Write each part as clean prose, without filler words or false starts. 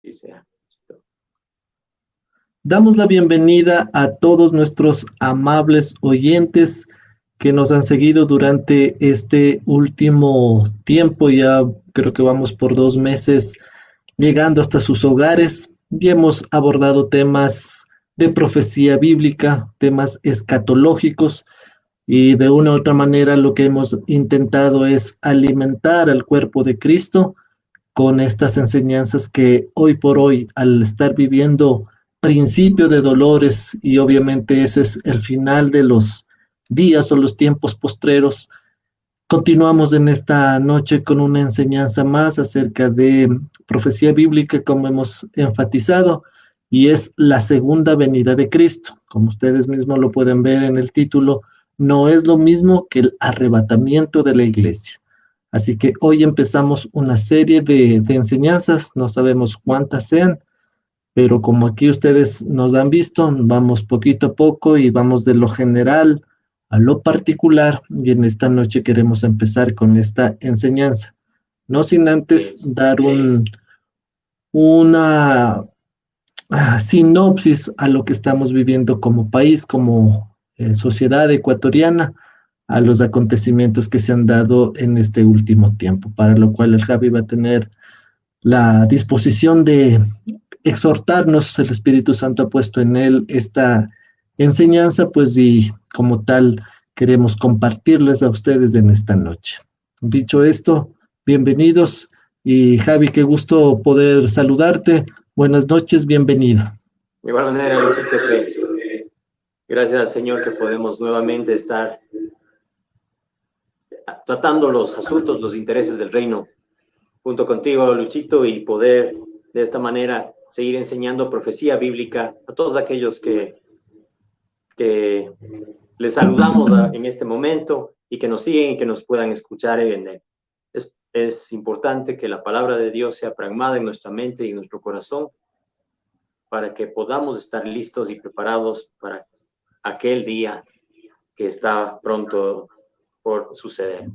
así sea. Damos la bienvenida a todos nuestros amables oyentes que nos han seguido durante este último tiempo. Ya creo que vamos por 2 meses llegando hasta sus hogares y hemos abordado temas de profecía bíblica, temas escatológicos, y de una u otra manera lo que hemos intentado es alimentar al cuerpo de Cristo con estas enseñanzas que hoy por hoy, al estar viviendo principio de dolores, y obviamente eso es el final de los días o los tiempos postreros, continuamos en esta noche con una enseñanza más acerca de profecía bíblica, como hemos enfatizado, y es la segunda venida de Cristo. Como ustedes mismos lo pueden ver en el título, no es lo mismo que el arrebatamiento de la iglesia. Así que hoy empezamos una serie de enseñanzas, no sabemos cuántas sean, pero como aquí ustedes nos han visto, vamos poquito a poco y vamos de lo general a lo particular, y en esta noche queremos empezar con esta enseñanza, no sin antes dar una sinopsis a lo que estamos viviendo como país, como sociedad ecuatoriana, a los acontecimientos que se han dado en este último tiempo, para lo cual el Javi va a tener la disposición de exhortarnos. El Espíritu Santo ha puesto en él esta enseñanza, pues, y como tal queremos compartirles a ustedes en esta noche. Dicho esto, bienvenidos, y Javi, qué gusto poder saludarte. Buenas noches, bienvenido. De igual manera, Luchito, que gracias al Señor que podemos nuevamente estar tratando los asuntos, los intereses del reino junto contigo, Luchito, y poder de esta manera seguir enseñando profecía bíblica a todos aquellos que les saludamos en este momento y que nos siguen y que nos puedan escuchar en él. Es importante que la palabra de Dios sea pragmada en nuestra mente y en nuestro corazón para que podamos estar listos y preparados para aquel día que está pronto por suceder.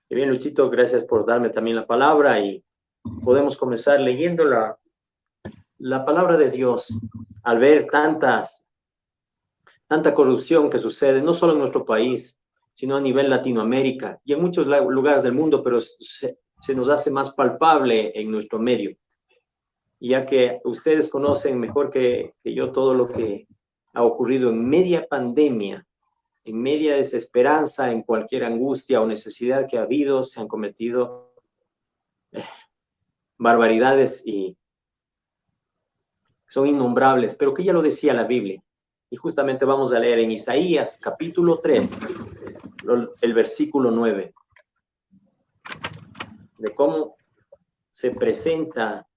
Y bien, Luchito, gracias por darme también la palabra, y podemos comenzar leyendo la palabra de Dios. Al ver tanta corrupción que sucede, no solo en nuestro país, sino a nivel Latinoamérica y en muchos lugares del mundo, pero se nos hace más palpable en nuestro medio. Ya que ustedes conocen mejor que yo todo lo que ha ocurrido en media pandemia, en media desesperanza, en cualquier angustia o necesidad que ha habido, se han cometido barbaridades y son innombrables, pero que ya lo decía la Biblia. Y justamente vamos a leer en Isaías capítulo 3, el versículo 9, de cómo se presenta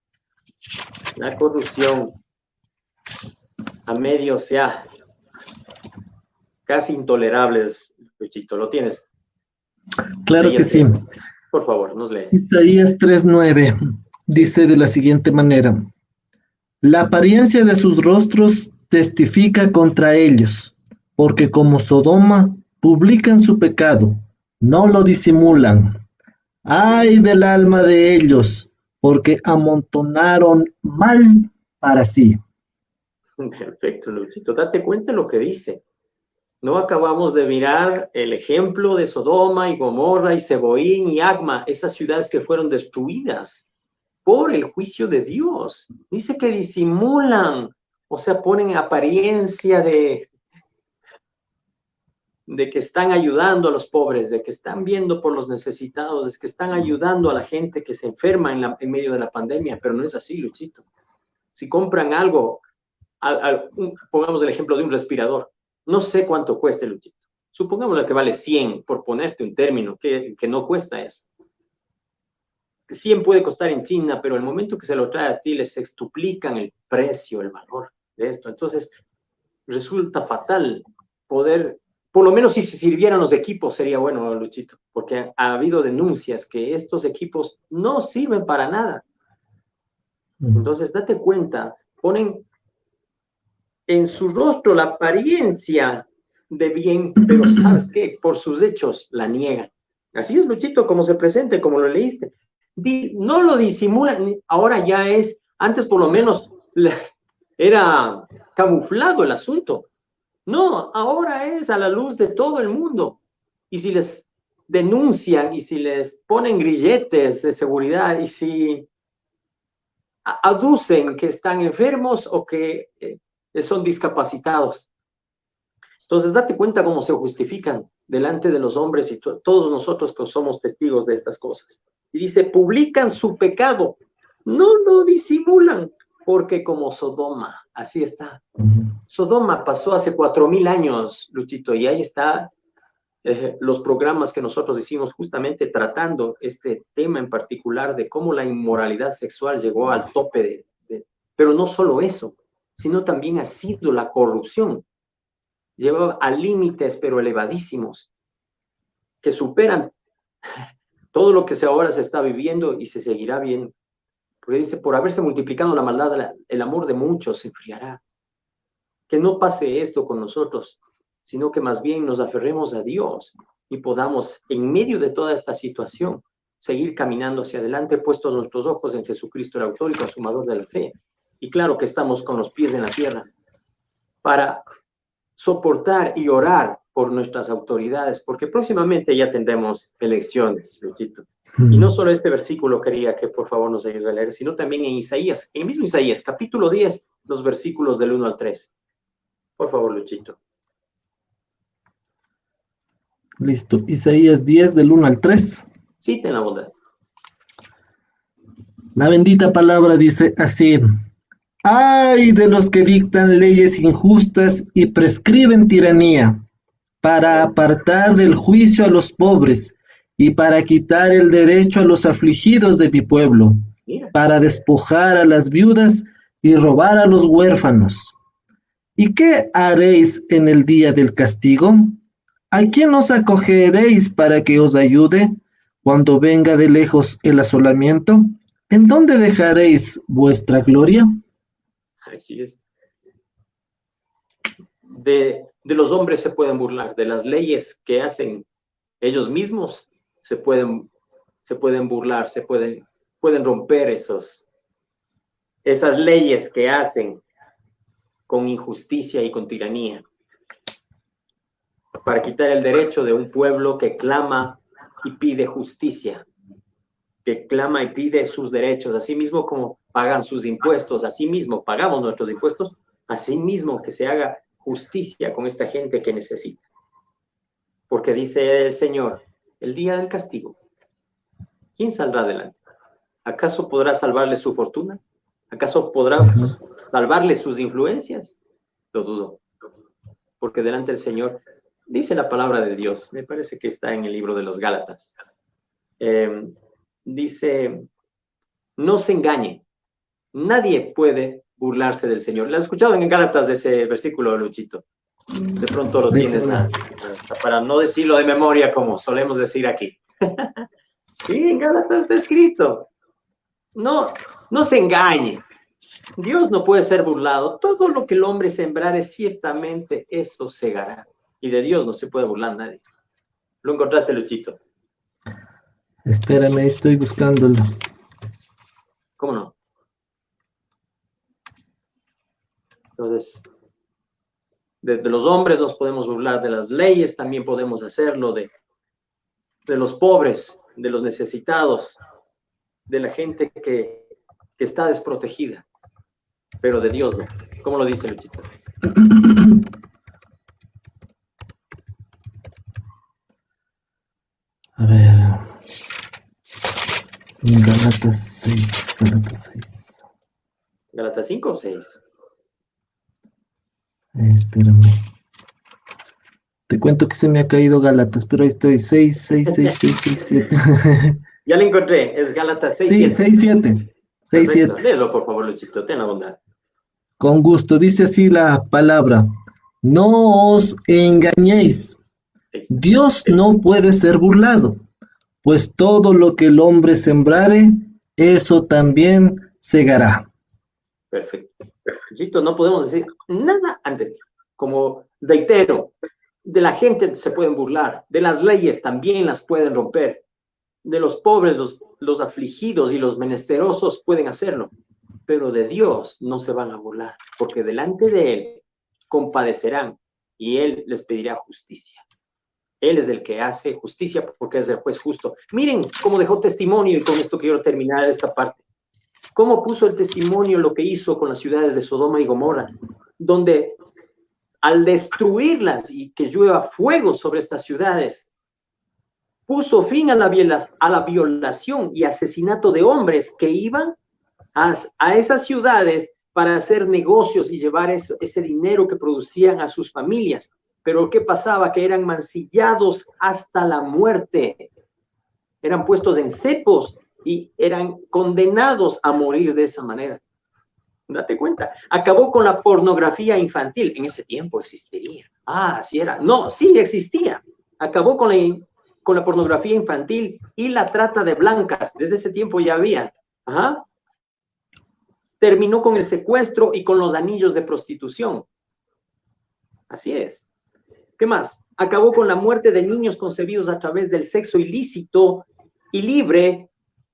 la corrupción a medios ya casi intolerables. Luchito, ¿lo tienes? Claro que sí. Por favor, nos lee. Isaías 3:9 dice de la siguiente manera: la apariencia de sus rostros testifica contra ellos, porque como Sodoma publican su pecado, no lo disimulan. ¡Ay del alma de ellos! Porque amontonaron mal para sí. Perfecto, Luchito. Date cuenta lo que dice. No acabamos de mirar el ejemplo de Sodoma y Gomorra y Zeboín y Agma, esas ciudades que fueron destruidas por el juicio de Dios. Dice que disimulan, o sea, ponen apariencia de que están ayudando a los pobres, de que están viendo por los necesitados, de que están ayudando a la gente que se enferma en medio de la pandemia, pero no es así, Luchito. Si compran algo, pongamos el ejemplo de un respirador, no sé cuánto cueste, Luchito. Supongamos que vale 100, por ponerte un término, que no cuesta eso. 100 puede costar en China, pero el momento que se lo trae a ti, les sextuplican el precio, el valor de esto. Entonces, resulta fatal poder, por lo menos si se sirvieran los equipos, sería bueno, Luchito, porque ha habido denuncias que estos equipos no sirven para nada. Entonces, date cuenta, ponen en su rostro la apariencia de bien, pero ¿sabes qué? Por sus hechos la niegan. Así es, Luchito, como se presenta, como lo leíste. No lo disimulan, ahora ya es Antes por lo menos era camuflado el asunto. No, ahora es a la luz de todo el mundo. Y si les denuncian y si les ponen grilletes de seguridad y si aducen que están enfermos o que son discapacitados. Entonces, date cuenta cómo se justifican delante de los hombres y todos nosotros que somos testigos de estas cosas. Y dice, publican su pecado, no lo disimulan, porque como Sodoma, así está. Sodoma pasó hace 4,000 años, Luchito, y ahí está los programas que nosotros hicimos justamente tratando este tema en particular de cómo la inmoralidad sexual llegó al tope pero no solo eso, sino también ha sido la corrupción. Lleva a límites pero elevadísimos que superan todo lo que ahora se está viviendo y se seguirá viendo. Porque dice, por haberse multiplicado la maldad, el amor de muchos se enfriará. Que no pase esto con nosotros, sino que más bien nos aferremos a Dios y podamos, en medio de toda esta situación, seguir caminando hacia adelante, puestos nuestros ojos en Jesucristo, el autor y consumador de la fe. Y claro que estamos con los pies en la tierra para soportar y orar por nuestras autoridades, porque próximamente ya tendremos elecciones, Luchito. Y no solo este versículo quería que por favor nos ayude a leer, sino también en Isaías, en el mismo Isaías, capítulo 10, los versículos del 1 al 3. Por favor, Luchito. Listo. Isaías 10, del 1 al 3. Sí, ten la bondad. La bendita palabra dice así: ¡ay de los que dictan leyes injustas y prescriben tiranía, para apartar del juicio a los pobres y para quitar el derecho a los afligidos de mi pueblo, para despojar a las viudas y robar a los huérfanos! ¿Y qué haréis en el día del castigo? ¿A quién os acogeréis para que os ayude cuando venga de lejos el asolamiento? ¿En dónde dejaréis vuestra gloria? Así es. De los hombres se pueden burlar, de las leyes que hacen ellos mismos se pueden burlar, pueden romper esas leyes que hacen con injusticia y con tiranía, para quitar el derecho de un pueblo que clama y pide justicia, que clama y pide sus derechos, así mismo como pagan sus impuestos, así mismo pagamos nuestros impuestos, así mismo que se haga justicia con esta gente que necesita. Porque dice el Señor, el día del castigo, ¿quién saldrá adelante? ¿Acaso podrá salvarle su fortuna? ¿Acaso podrá salvarle sus influencias? Lo dudo, porque delante del Señor dice la palabra de Dios, me parece que está en el libro de los Gálatas. Dice, no se engañen, nadie puede burlarse del Señor. ¿Lo has escuchado en Gálatas de ese versículo, Luchito? De pronto lo tienes para no decirlo de memoria como solemos decir aquí. Sí, en Gálatas está escrito. No se engañen. Dios no puede ser burlado. Todo lo que el hombre sembrare, ciertamente eso segará. Y de Dios no se puede burlar nadie. ¿Lo encontraste, Luchito? Espérame, estoy buscándolo. ¿Cómo no? Entonces, de los hombres nos podemos burlar, de las leyes también podemos hacerlo, de los pobres, de los necesitados, de la gente que está desprotegida, pero de Dios no. ¿Cómo lo dice Luchito? A ver. Gálatas 6, Gálatas 6. ¿Gálatas 5 o 6? Espérame. Te cuento que se me ha caído Gálatas, pero ahí estoy. 6, 6, 6, 6, 6, 7. Ya lo encontré, es Gálatas 6, sí, 7. 6, 7. 6, 7. Léelo, por favor, Luchito, ten la bondad. Con gusto, dice así la palabra: no os engañéis, Dios no puede ser burlado, pues todo lo que el hombre sembrare, eso también segará. Perfecto. Luchito, no podemos decir nada antes. Como reitero, de la gente se pueden burlar, de las leyes también las pueden romper, de los pobres, los afligidos y los menesterosos pueden hacerlo, pero de Dios no se van a burlar, porque delante de Él compadecerán y Él les pedirá justicia. Él es el que hace justicia porque es el juez justo. Miren cómo dejó testimonio, y con esto quiero terminar esta parte. Cómo puso el testimonio lo que hizo con las ciudades de Sodoma y Gomorra, donde al destruirlas y que llueva fuego sobre estas ciudades, puso fin a la violación y asesinato de hombres que iban a esas ciudades para hacer negocios y llevar ese dinero que producían a sus familias. Pero ¿qué pasaba? Que eran mancillados hasta la muerte. Eran puestos en cepos y eran condenados a morir de esa manera. Date cuenta. Acabó con la pornografía infantil. En ese tiempo existiría. Así era. No, sí existía. Acabó con la pornografía infantil y la trata de blancas. Desde ese tiempo ya había. Ajá. Terminó con el secuestro y con los anillos de prostitución. Así es. ¿Qué más? Acabó con la muerte de niños concebidos a través del sexo ilícito y libre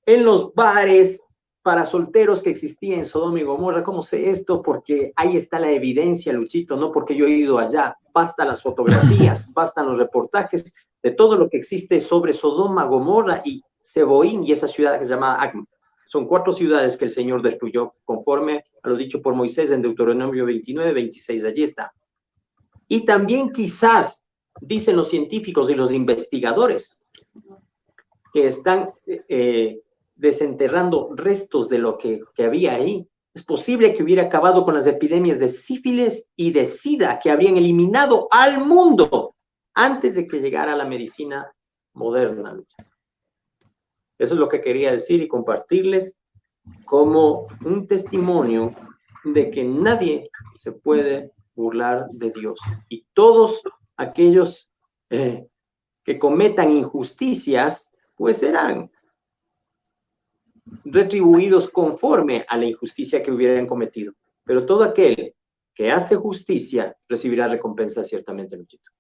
en los bares para solteros que existía en Sodoma y Gomorra. ¿Cómo sé esto? Porque ahí está la evidencia, Luchito, no porque yo he ido allá. Bastan las fotografías, bastan los reportajes de todo lo que existe sobre Sodoma, Gomorra y Seboín y esa ciudad que se llama Acma. Son 4 ciudades que el Señor destruyó conforme a lo dicho por Moisés en Deuteronomio 29, 26. Allí está. Y también quizás, dicen los científicos y los investigadores, que están desenterrando restos de lo que había ahí. Es posible que hubiera acabado con las epidemias de sífilis y de sida que habrían eliminado al mundo antes de que llegara la medicina moderna. Eso es lo que quería decir y compartirles como un testimonio de que nadie se puede burlar de Dios. Y todos aquellos que cometan injusticias, pues serán retribuidos conforme a la injusticia que hubieran cometido. Pero todo aquel que hace justicia recibirá recompensa ciertamente, Luchito.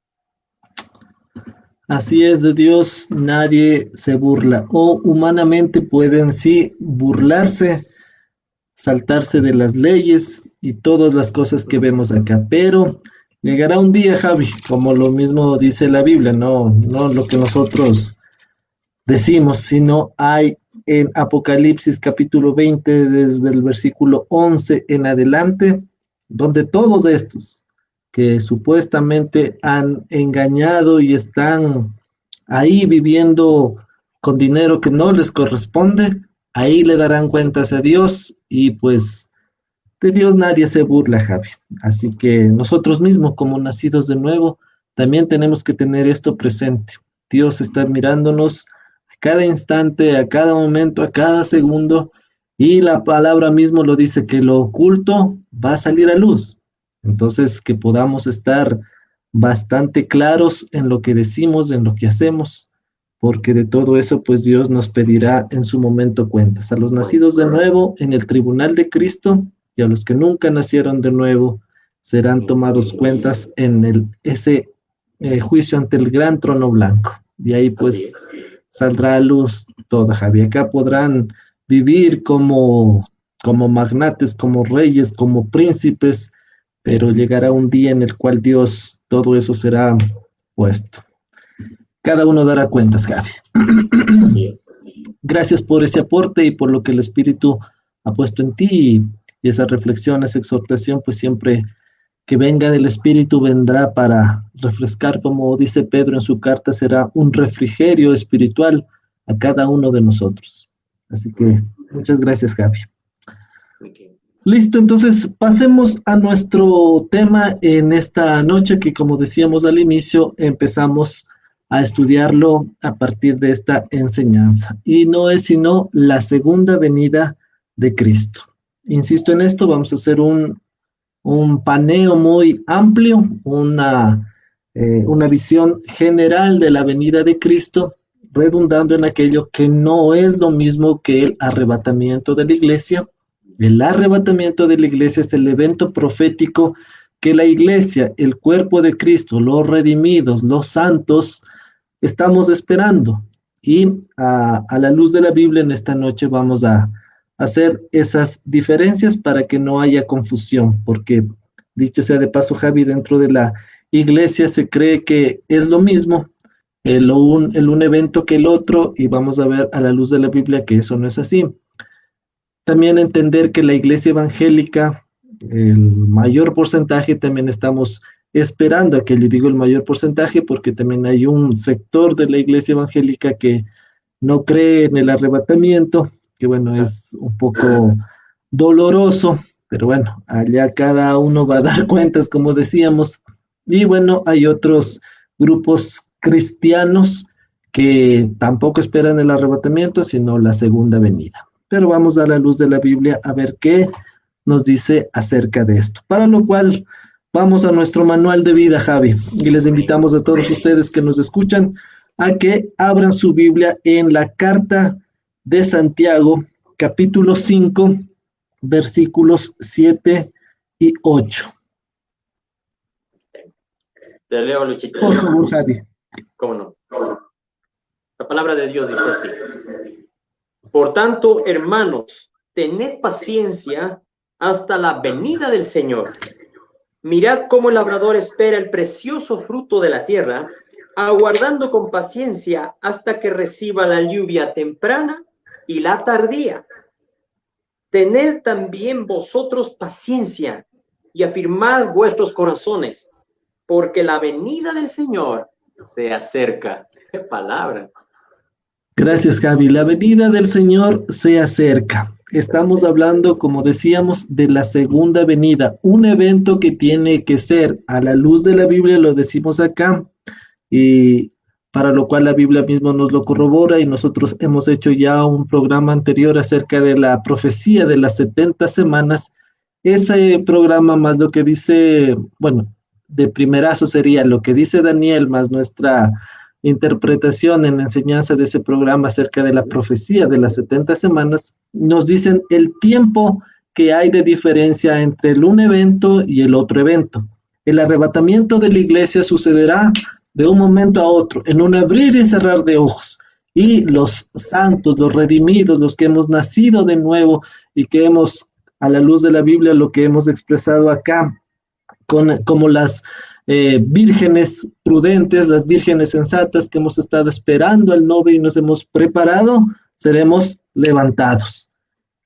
Así es, de Dios nadie se burla, o humanamente pueden sí burlarse, saltarse de las leyes y todas las cosas que vemos acá, pero llegará un día, Javi, como lo mismo dice la Biblia, no lo que nosotros decimos, sino hay en Apocalipsis capítulo 20, desde el versículo 11 en adelante, donde todos estos que supuestamente han engañado y están ahí viviendo con dinero que no les corresponde, ahí le darán cuentas a Dios y pues de Dios nadie se burla, Javi. Así que nosotros mismos como nacidos de nuevo también tenemos que tener esto presente. Dios está mirándonos a cada instante, a cada momento, a cada segundo, y la palabra mismo lo dice, que lo oculto va a salir a luz. Entonces, que podamos estar bastante claros en lo que decimos, en lo que hacemos, porque de todo eso, pues Dios nos pedirá en su momento cuentas. A los nacidos de nuevo en el tribunal de Cristo y a los que nunca nacieron de nuevo serán tomados cuentas en ese juicio ante el gran trono blanco. Y ahí pues saldrá a luz toda, Javi. Acá podrán vivir como magnates, como reyes, como príncipes, pero llegará un día en el cual Dios, todo eso será puesto. Cada uno dará cuentas, Javi. Gracias por ese aporte y por lo que el Espíritu ha puesto en ti, y esa reflexión, esa exhortación, pues siempre que venga del Espíritu vendrá para refrescar, como dice Pedro en su carta, será un refrigerio espiritual a cada uno de nosotros. Así que muchas gracias, Javi. Listo, entonces pasemos a nuestro tema en esta noche, que como decíamos al inicio, empezamos a estudiarlo a partir de esta enseñanza. Y no es sino la segunda venida de Cristo. Insisto en esto, vamos a hacer un paneo muy amplio, una visión general de la venida de Cristo, redundando en aquello que no es lo mismo que el arrebatamiento de la iglesia. El arrebatamiento de la iglesia es el evento profético que la iglesia, el cuerpo de Cristo, los redimidos, los santos, estamos esperando. Y a la luz de la Biblia en esta noche vamos a hacer esas diferencias para que no haya confusión, porque dicho sea de paso, Javi, dentro de la iglesia se cree que es lo mismo un evento que el otro, y vamos a ver a la luz de la Biblia que eso no es así. También entender que la iglesia evangélica, el mayor porcentaje, también estamos esperando a que le digo el mayor porcentaje, porque también hay un sector de la iglesia evangélica que no cree en el arrebatamiento, que bueno, es un poco doloroso, pero bueno, allá cada uno va a dar cuentas, como decíamos. Y bueno, hay otros grupos cristianos que tampoco esperan el arrebatamiento, sino la segunda venida. Pero vamos a la luz de la Biblia a ver qué nos dice acerca de esto. Para lo cual, vamos a nuestro manual de vida, Javi, y les invitamos a todos ustedes que nos escuchan a que abran su Biblia en la carta de Santiago, capítulo 5, versículos 7 y 8. Te leo, Luchito. Por favor, Javi. ¿Cómo no? La palabra de Dios dice así. Por tanto, hermanos, tened paciencia hasta la venida del Señor. Mirad cómo el labrador espera el precioso fruto de la tierra, aguardando con paciencia hasta que reciba la lluvia temprana y la tardía. Tened también vosotros paciencia y afirmad vuestros corazones, porque la venida del Señor se acerca. ¡Qué palabra! Gracias, Javi. La venida del Señor se acerca. Estamos hablando, como decíamos, de la segunda venida, un evento que tiene que ser a la luz de la Biblia, lo decimos acá, y para lo cual la Biblia mismo nos lo corrobora, y nosotros hemos hecho ya un programa anterior acerca de la profecía de las 70 semanas. Ese programa más lo que dice, bueno, de primerazo sería lo que dice Daniel más nuestra interpretación en la enseñanza de ese programa acerca de la profecía de las 70 semanas, nos dicen el tiempo que hay de diferencia entre el un evento y el otro evento. El arrebatamiento de la iglesia sucederá de un momento a otro, en un abrir y cerrar de ojos. Y los santos, los redimidos, los que hemos nacido de nuevo y que hemos, a la luz de la Biblia, lo que hemos expresado acá, como las vírgenes prudentes, las vírgenes sensatas que hemos estado esperando al novio y nos hemos preparado, seremos levantados.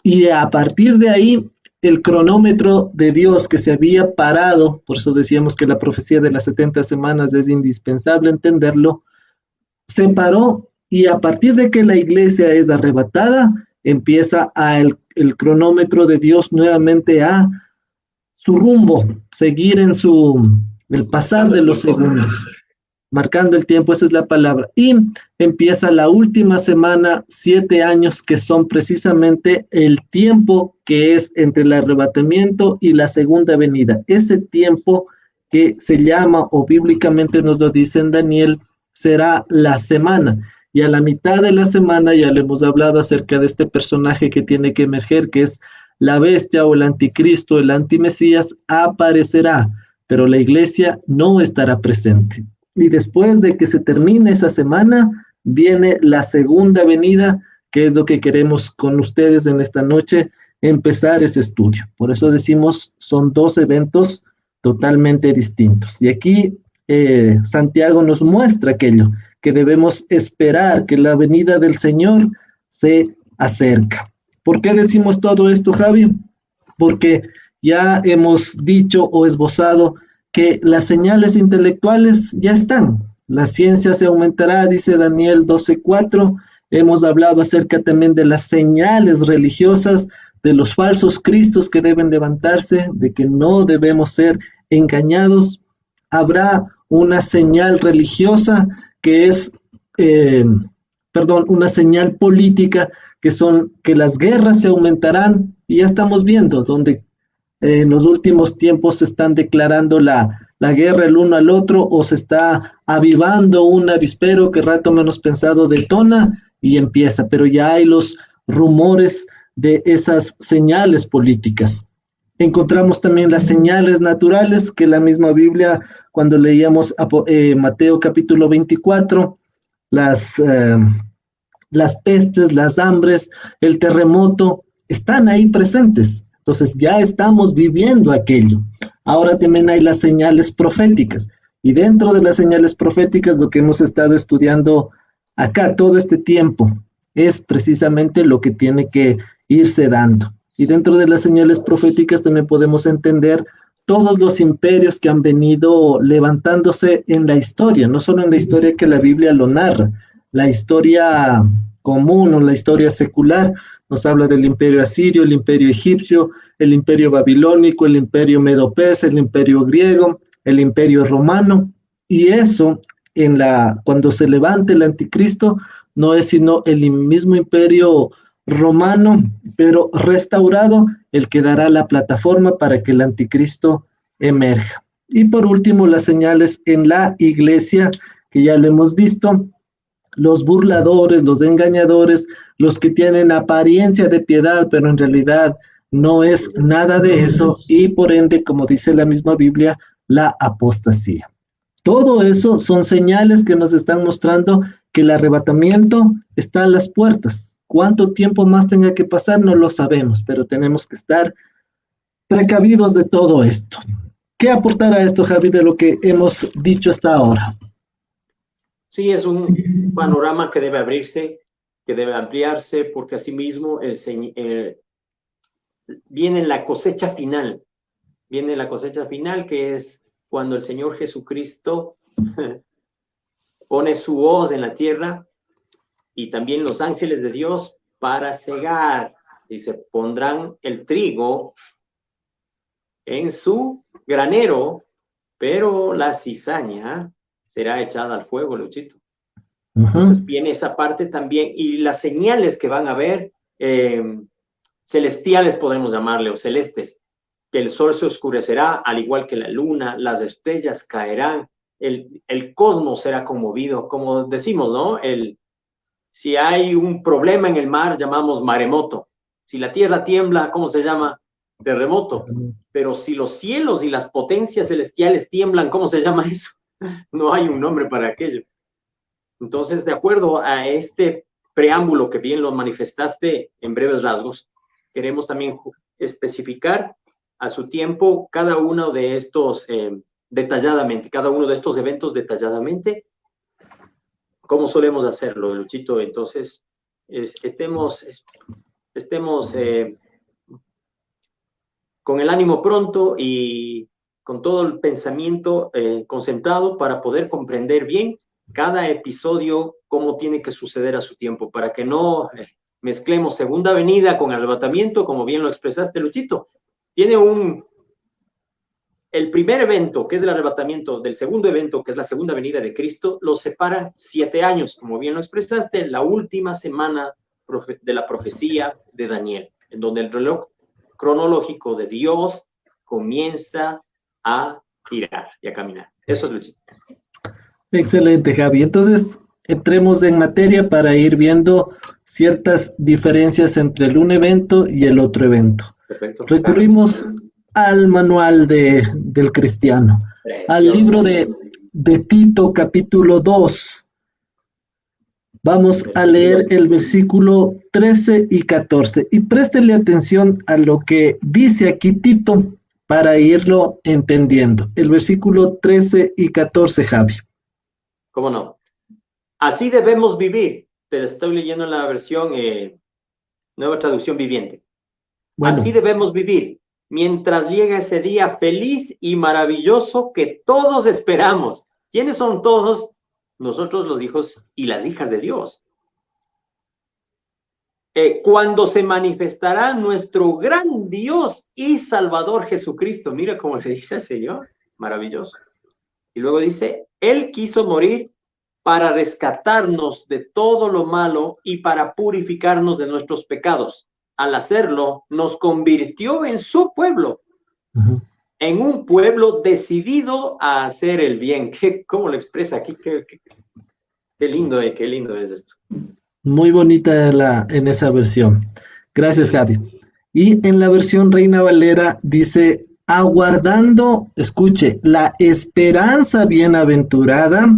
Y a partir de ahí, el cronómetro de Dios que se había parado, por eso decíamos que la profecía de las 70 semanas es indispensable entenderlo, se paró, y a partir de que la iglesia es arrebatada, empieza el cronómetro de Dios nuevamente a su rumbo, seguir en el pasar de los segundos, marcando el tiempo, esa es la palabra. Y empieza la última semana, 7 años, que son precisamente el tiempo que es entre el arrebatamiento y la segunda venida. Ese tiempo que se llama, o bíblicamente nos lo dice en Daniel, será la semana. Y a la mitad de la semana ya le hemos hablado acerca de este personaje que tiene que emerger, que es la bestia o el anticristo, el antimesías, aparecerá, pero la iglesia no estará presente. Y después de que se termine esa semana, viene la segunda venida, que es lo que queremos con ustedes en esta noche, empezar ese estudio. Por eso decimos, son 2 eventos totalmente distintos. Y aquí Santiago nos muestra aquello, que debemos esperar, que la venida del Señor se acerca. ¿Por qué decimos todo esto, Javi? Porque ya hemos dicho o esbozado que las señales intelectuales ya están. La ciencia se aumentará, dice Daniel 12:4. Hemos hablado acerca también de las señales religiosas, de los falsos cristos que deben levantarse, de que no debemos ser engañados. Habrá una señal religiosa que es, una señal política, que las guerras se aumentarán, y ya estamos viendo donde en los últimos tiempos se están declarando la guerra el uno al otro, o se está avivando un avispero que rato menos pensado detona y empieza, pero ya hay los rumores de esas señales políticas. Encontramos también las señales naturales que la misma Biblia, cuando leíamos Mateo capítulo 24, las pestes, las hambres, el terremoto, están ahí presentes. Entonces ya estamos viviendo aquello. Ahora también hay las señales proféticas. Y dentro de las señales proféticas, lo que hemos estado estudiando acá todo este tiempo es precisamente lo que tiene que irse dando. Y dentro de las señales proféticas también podemos entender todos los imperios que han venido levantándose en la historia, no solo en la historia que la Biblia lo narra, la historia común o la historia secular nos habla del imperio asirio, el imperio egipcio, el imperio babilónico, el imperio medo-persa, el imperio griego, el imperio romano, y eso cuando se levante el anticristo no es sino el mismo imperio romano, pero restaurado, el que dará la plataforma para que el anticristo emerja. Y por último, las señales en la iglesia, que ya lo hemos visto, los burladores, los engañadores, los que tienen apariencia de piedad, pero en realidad no es nada de eso, y por ende, como dice la misma Biblia, la apostasía. Todo eso son señales que nos están mostrando que el arrebatamiento está a las puertas. ¿Cuánto tiempo más tenga que pasar? No lo sabemos, pero tenemos que estar precavidos de todo esto. ¿Qué aportar a esto, Javi, de lo que hemos dicho hasta ahora? Sí, es un panorama que debe abrirse, que debe ampliarse, porque asimismo viene la cosecha final. Viene la cosecha final, que es cuando el Señor Jesucristo pone su hoz en la tierra y también los ángeles de Dios para cegar. Dice, pondrán el trigo en su granero, pero la cizaña será echada al fuego, Luchito. Entonces viene esa parte también, y las señales que van a ver, celestiales podemos llamarle, o celestes, que el sol se oscurecerá, al igual que la luna, las estrellas caerán, el cosmos será conmovido, como decimos, ¿no? Si hay un problema en el mar, llamamos maremoto. Si la tierra tiembla, ¿cómo se llama? Terremoto. Pero si los cielos y las potencias celestiales tiemblan, ¿cómo se llama eso? No hay un nombre para aquello. Entonces, de acuerdo a este preámbulo que bien lo manifestaste en breves rasgos, queremos también especificar a su tiempo cada uno de estos detalladamente, cada uno de estos eventos detalladamente, cómo solemos hacerlo, Luchito. Entonces, estemos con el ánimo pronto y con todo el pensamiento concentrado para poder comprender bien cada episodio, cómo tiene que suceder a su tiempo, para que no mezclemos segunda venida con arrebatamiento, como bien lo expresaste, Luchito. Tiene el primer evento, que es el arrebatamiento, del segundo evento, que es la segunda venida de Cristo, los separan 7 años, como bien lo expresaste, la última semana de la profecía de Daniel, en donde el reloj cronológico de Dios comienza a girar y a caminar. Eso es, Luchito. Excelente, Javi. Entonces, entremos en materia para ir viendo ciertas diferencias entre un evento y el otro evento. Perfecto. Recurrimos al manual del cristiano, al libro de Tito, capítulo 2. Vamos a leer el versículo 13 y 14. Y préstele atención a lo que dice aquí Tito para irlo entendiendo. El versículo 13 y 14, Javi. ¿Cómo no? Así debemos vivir. Te lo estoy leyendo en la versión Nueva Traducción Viviente. Bueno. Así debemos vivir mientras llega ese día feliz y maravilloso que todos esperamos. ¿Quiénes son todos? Nosotros, los hijos y las hijas de Dios. Cuando se manifestará nuestro gran Dios y Salvador Jesucristo. Mira cómo le dice al Señor. Maravilloso. Y luego dice, Él quiso morir para rescatarnos de todo lo malo y para purificarnos de nuestros pecados. Al hacerlo, nos convirtió en su pueblo, en un pueblo decidido a hacer el bien. ¿Cómo lo expresa aquí? Qué lindo es esto. Muy bonita en esa versión. Gracias, Javi. Y en la versión Reina Valera dice, aguardando, escuche, la esperanza bienaventurada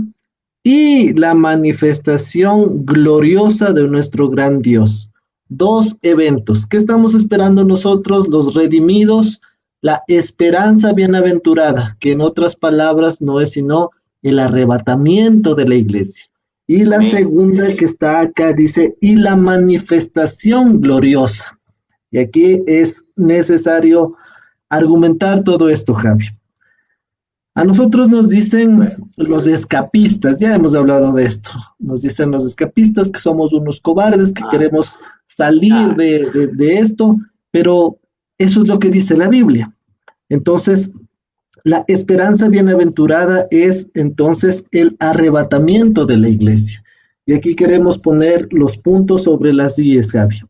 y la manifestación gloriosa de nuestro gran Dios. dos eventos. ¿Qué estamos esperando nosotros, los redimidos? La esperanza bienaventurada, que en otras palabras no es sino el arrebatamiento de la iglesia. Y la Amén. segunda que está acá dice, y la manifestación gloriosa. Y aquí es necesario argumentar todo esto, Javi. A nosotros nos dicen los escapistas, ya hemos hablado de esto, nos dicen los escapistas que somos unos cobardes, que Ah, queremos salir ah, de esto, pero eso es lo que dice la Biblia. Entonces, la esperanza bienaventurada es entonces el arrebatamiento de la iglesia. Y aquí queremos poner los puntos sobre las IES, Javi.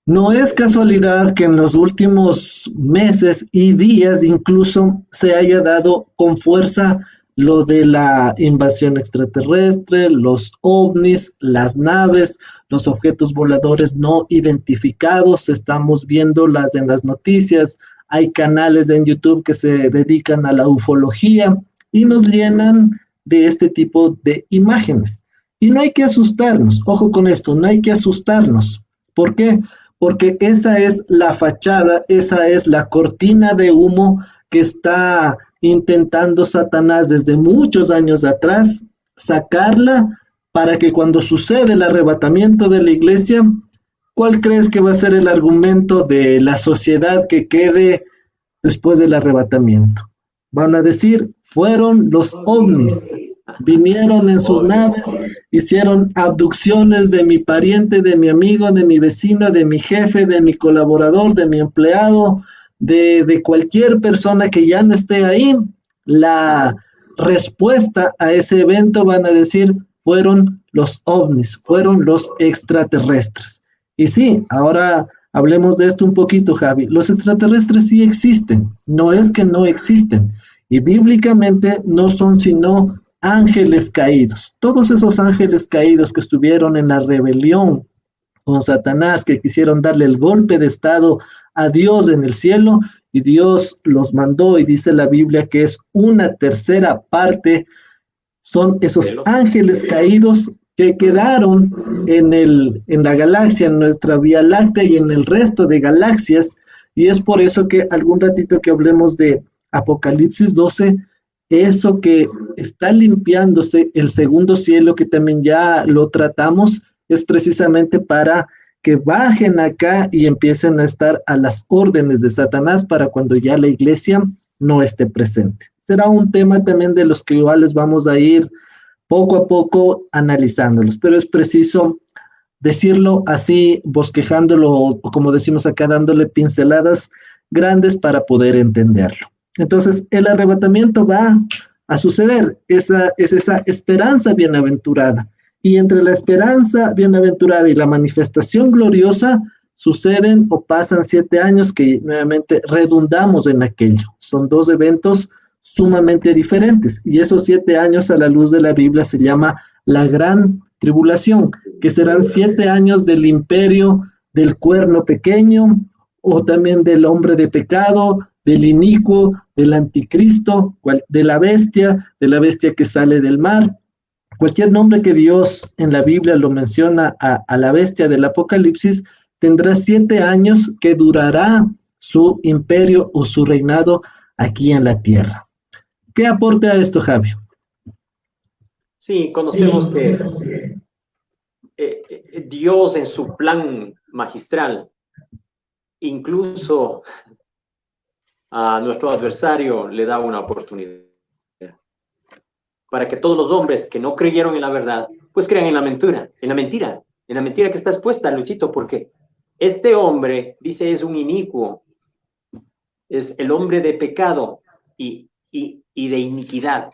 No es casualidad que en los últimos meses y días incluso se haya dado con fuerza lo de la invasión extraterrestre, los ovnis, las naves, los objetos voladores no identificados. Estamos viéndolas en las noticias. Hay canales en YouTube que se dedican a la ufología y nos llenan de este tipo de imágenes. Y no hay que asustarnos. Ojo con esto, no hay que asustarnos. ¿Por qué? Porque esa es la fachada, esa es la cortina de humo que está intentando Satanás desde muchos años atrás sacarla para que cuando sucede el arrebatamiento de la iglesia, ¿cuál crees que va a ser el argumento de la sociedad que quede después del arrebatamiento? Van a decir, fueron los ovnis, vinieron en sus naves, hicieron abducciones de mi pariente, de mi amigo, de mi vecino, de mi jefe, de mi colaborador, de mi empleado, de cualquier persona que ya no esté ahí. La respuesta a ese evento van a decir, fueron los ovnis, fueron los extraterrestres. Y sí, ahora hablemos de esto un poquito, Javi. Los extraterrestres sí existen, no es que no existen. Y bíblicamente no son sino ángeles caídos. Todos esos ángeles caídos que estuvieron en la rebelión con Satanás, que quisieron darle el golpe de estado a Dios en el cielo, y Dios los mandó, y dice la Biblia que es una tercera parte, son esos ángeles caídos que quedaron en la galaxia, en nuestra Vía Láctea y en el resto de galaxias, y es por eso que algún ratito que hablemos de Apocalipsis 12, eso que está limpiándose el segundo cielo, que también ya lo tratamos, es precisamente para que bajen acá y empiecen a estar a las órdenes de Satanás para cuando ya la iglesia no esté presente. Será un tema también de los que iguales vamos a ir poco a poco analizándolos, pero es preciso decirlo así, bosquejándolo, o como decimos acá, dándole pinceladas grandes para poder entenderlo. Entonces, el arrebatamiento va a suceder, esa es esa esperanza bienaventurada. Y entre la esperanza bienaventurada y la manifestación gloriosa suceden o pasan 7 años que nuevamente redundamos en aquello. Son dos eventos sumamente diferentes. Y esos 7 años a la luz de la Biblia se llama la gran tribulación, que serán 7 años del imperio del cuerno pequeño, o también del hombre de pecado, del inicuo, del anticristo, de la bestia que sale del mar. Cualquier nombre que Dios en la Biblia lo menciona a la bestia del Apocalipsis, tendrá 7 años que durará su imperio o su reinado aquí en la tierra. ¿Qué aporta a esto, Javi? sí, conocemos que Dios en su plan magistral, incluso a nuestro adversario le da una oportunidad para que todos los hombres que no creyeron en la verdad, pues crean en la mentira, que está expuesta, Luchito, porque este hombre, dice, es un inicuo, es el hombre de pecado y de iniquidad.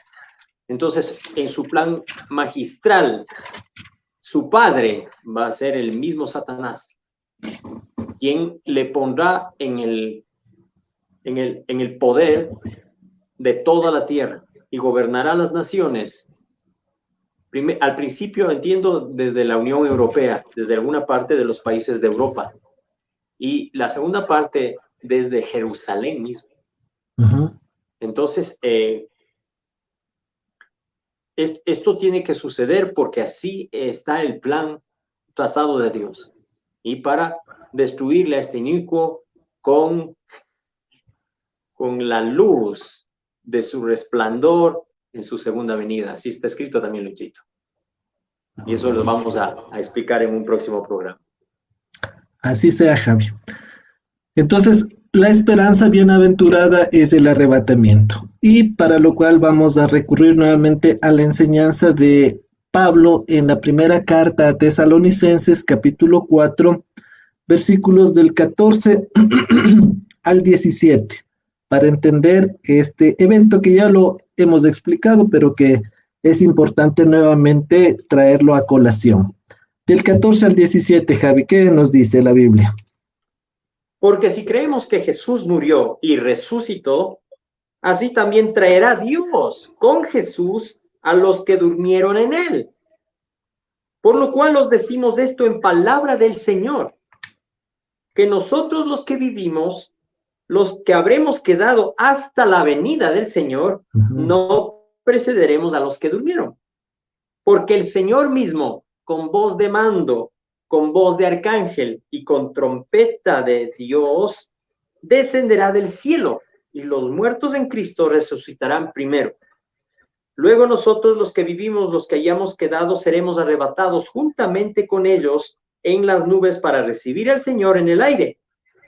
Entonces, en su plan magistral, su padre va a ser el mismo Satanás, quien le pondrá en el poder de toda la tierra y gobernará las naciones. Al principio, entiendo, desde la Unión Europea, desde alguna parte de los países de Europa, y la segunda parte desde Jerusalén mismo. Entonces, esto tiene que suceder porque así está el plan trazado de Dios. y para destruirle a este inicuo con la luz de su resplandor en su segunda venida. Así está escrito también, Luchito. Y eso lo vamos a explicar en un próximo programa. Así sea, Javi. Entonces, la esperanza bienaventurada es el arrebatamiento, y para lo cual vamos a recurrir nuevamente a la enseñanza de Pablo en la primera carta a Tesalonicenses, capítulo 4, versículos del 14 al 17, para entender este evento que ya lo hemos explicado, pero que es importante nuevamente traerlo a colación. Del 14 al 17, Javi, ¿qué nos dice la Biblia? Porque si creemos que Jesús murió y resucitó, así también traerá Dios con Jesús a los que durmieron en él. Por lo cual os decimos esto en palabra del Señor, que nosotros los que vivimos, los que habremos quedado hasta la venida del Señor, no precederemos a los que durmieron. Porque el Señor mismo, con voz de mando, con voz de arcángel y con trompeta de Dios, descenderá del cielo, y los muertos en Cristo resucitarán primero. Luego nosotros los que vivimos, los que hayamos quedado, seremos arrebatados juntamente con ellos en las nubes para recibir al Señor en el aire,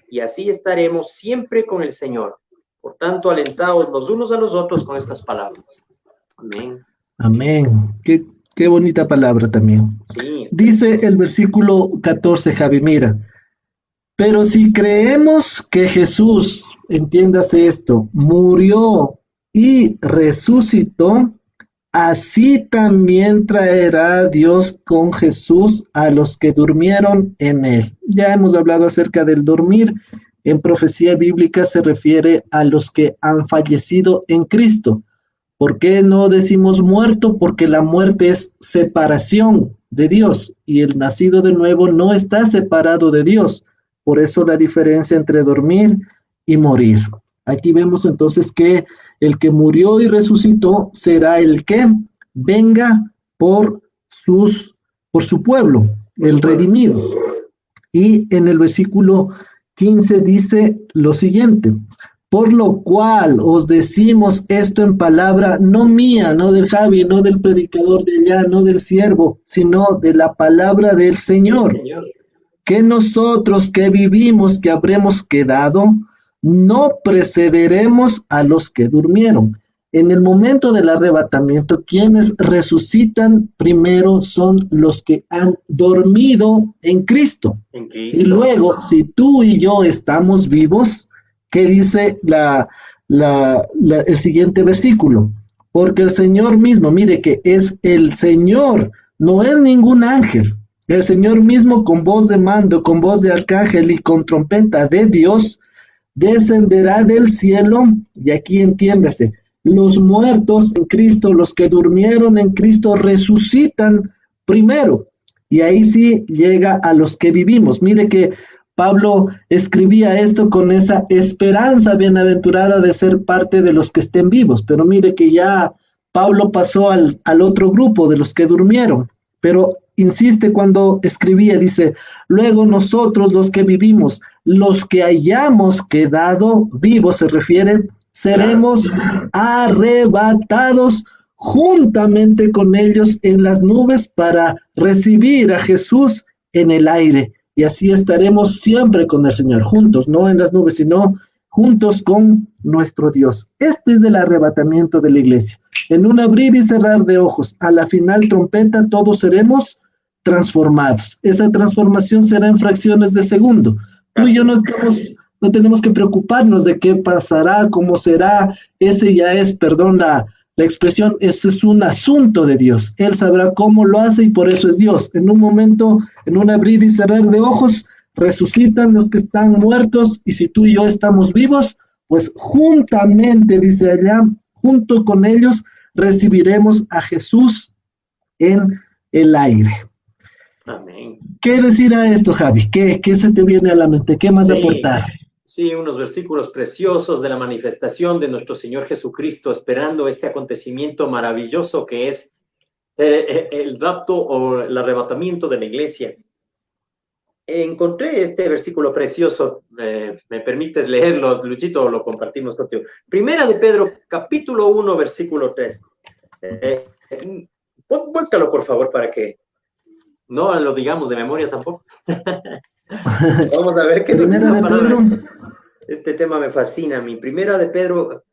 y así estaremos siempre con el Señor. Por tanto, alentaos los unos a los otros con estas palabras. Amén. Amén. Qué bonita palabra también. Sí. Dice el versículo 14, Javi, mira, pero si creemos que Jesús, entiéndase esto, murió y resucitó, así también traerá Dios con Jesús a los que durmieron en él. Ya hemos hablado acerca del dormir. En profecía bíblica se refiere a los que han fallecido en Cristo. ¿Por qué no decimos muerto? Porque la muerte es separación de Dios y el nacido de nuevo no está separado de Dios. Por eso la diferencia entre dormir y morir. Aquí vemos entonces que el que murió y resucitó será el que venga por su pueblo, el redimido. Y en el versículo 15 dice lo siguiente: por lo cual os decimos esto en palabra no mía, no del Javi, no del predicador de allá, no del siervo, sino de la palabra del Señor. Que nosotros que vivimos, que habremos quedado, no precederemos a los que durmieron. En el momento del arrebatamiento, quienes resucitan primero son los que han dormido en Cristo. Y luego, si tú y yo estamos vivos, ¿qué dice el siguiente versículo? Porque el Señor mismo, mire que es el Señor, no es ningún ángel. El Señor mismo, con voz de mando, con voz de arcángel y con trompeta de Dios, descenderá del cielo. Y aquí entiéndase, los muertos en Cristo, los que durmieron en Cristo, resucitan primero. Y ahí sí llega a los que vivimos. Mire que Pablo escribía esto con esa esperanza bienaventurada de ser parte de los que estén vivos. Pero mire que ya Pablo pasó al otro grupo de los que durmieron. Pero insiste cuando escribía, dice, luego nosotros los que vivimos, los que hayamos quedado vivos, se refiere, seremos arrebatados juntamente con ellos en las nubes para recibir a Jesús en el aire. Y así estaremos siempre con el Señor, juntos, no en las nubes, sino juntos con nuestro Dios. Este es el arrebatamiento de la iglesia. En un abrir y cerrar de ojos, a la final trompeta, todos seremos transformados. Esa transformación será en fracciones de segundo. Tú y yo no tenemos que preocuparnos de qué pasará, cómo será. Ese ya es, perdón la expresión, ese es un asunto de Dios. Él sabrá cómo lo hace y por eso es Dios. En un momento, en un abrir y cerrar de ojos, resucitan los que están muertos, y si tú y yo estamos vivos, pues juntamente, dice allá, junto con ellos recibiremos a Jesús en el aire. Amén. ¿Qué decir a esto, Javi? ¿Qué se te viene a la mente? ¿Qué más aportar? Sí, unos versículos preciosos de la manifestación de nuestro Señor Jesucristo, esperando este acontecimiento maravilloso que es el rapto o el arrebatamiento de la iglesia. Encontré este versículo precioso. ¿Me permites leerlo, Luchito, o lo compartimos contigo? Primera de Pedro, capítulo 1, versículo 3. Búscalo, por favor, para que no lo digamos de memoria tampoco. Vamos a ver qué Primera de Pedro. Este tema me fascina a mí. Primera de Pedro,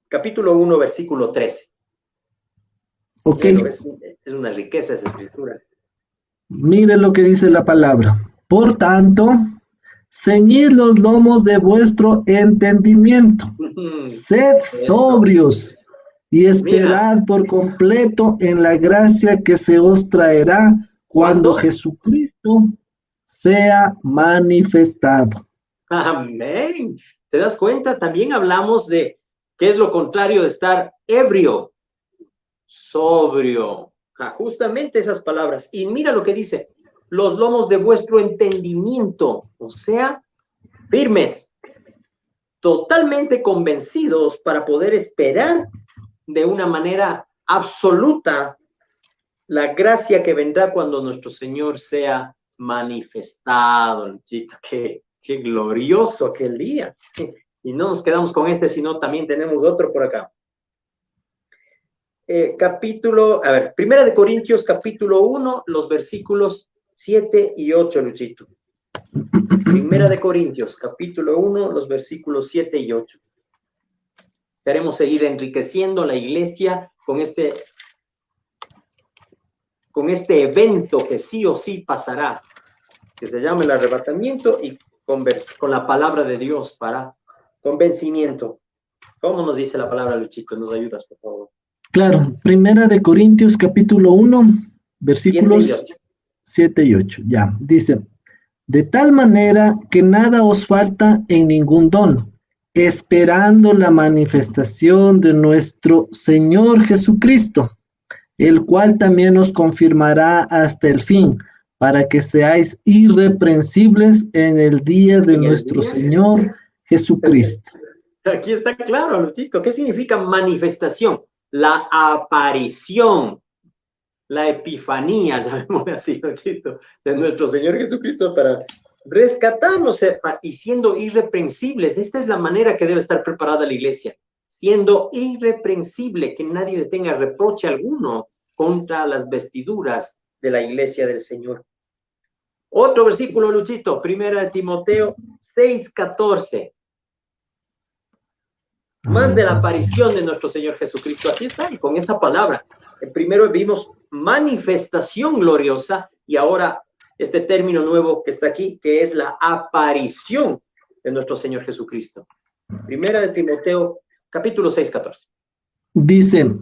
capítulo 1, versículo 13. Ok. Es una riqueza esa escritura. Mire lo que dice la palabra. Por tanto, ceñid los lomos de vuestro entendimiento. Sed sobrios y esperad por completo en la gracia que se os traerá cuando Jesucristo sea manifestado. Amén. ¿Te das cuenta? También hablamos de qué es lo contrario de estar ebrio. Sobrio. Justamente esas palabras. Y mira lo que dice, los lomos de vuestro entendimiento, o sea, firmes, totalmente convencidos para poder esperar de una manera absoluta la gracia que vendrá cuando nuestro Señor sea manifestado. Chico, qué glorioso aquel día. Y no nos quedamos con este, sino también tenemos otro por acá. Primera de Corintios, capítulo 1, los versículos 7 y 8, Luchito. Primera de Corintios, capítulo 1, los versículos 7 y 8. Queremos seguir enriqueciendo la iglesia con este evento que sí o sí pasará, que se llama el arrebatamiento, y con la palabra de Dios para convencimiento. ¿Cómo nos dice la palabra, Luchito? ¿Nos ayudas, por favor? Claro, Primera de Corintios capítulo 1, versículos 7 y 8. Ya, dice, de tal manera que nada os falta en ningún don, esperando la manifestación de nuestro Señor Jesucristo, el cual también os confirmará hasta el fin, para que seáis irreprensibles en el día de nuestro Señor Jesucristo. Aquí está claro, Luchito. ¿Qué significa manifestación? La aparición, la epifanía, llamémosle así, Luchito, de nuestro Señor Jesucristo para rescatarnos y siendo irreprensibles. Esta es la manera que debe estar preparada la iglesia, siendo irreprensible, que nadie le tenga reproche alguno contra las vestiduras de la iglesia del Señor. Otro versículo, Luchito, Primera de Timoteo 6:14. Más de la aparición de nuestro Señor Jesucristo. Aquí está, y con esa palabra. Primero vimos manifestación gloriosa, y ahora este término nuevo que está aquí, que es la aparición de nuestro Señor Jesucristo. Primera de Timoteo, capítulo 6:14. Dice,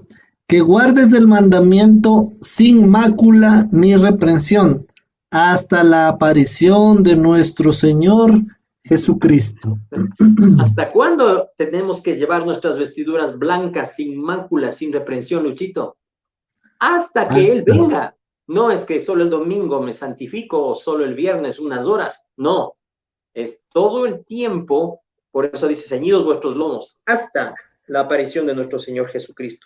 que guardes el mandamiento sin mácula ni reprensión, hasta la aparición de nuestro Señor Jesucristo. ¿Hasta cuándo tenemos que llevar nuestras vestiduras blancas, sin mácula, sin reprensión, Luchito? Hasta que Él venga. No es que solo el domingo me santifico o solo el viernes unas horas. No, es todo el tiempo. Por eso dice, ceñidos vuestros lomos, hasta la aparición de nuestro Señor Jesucristo.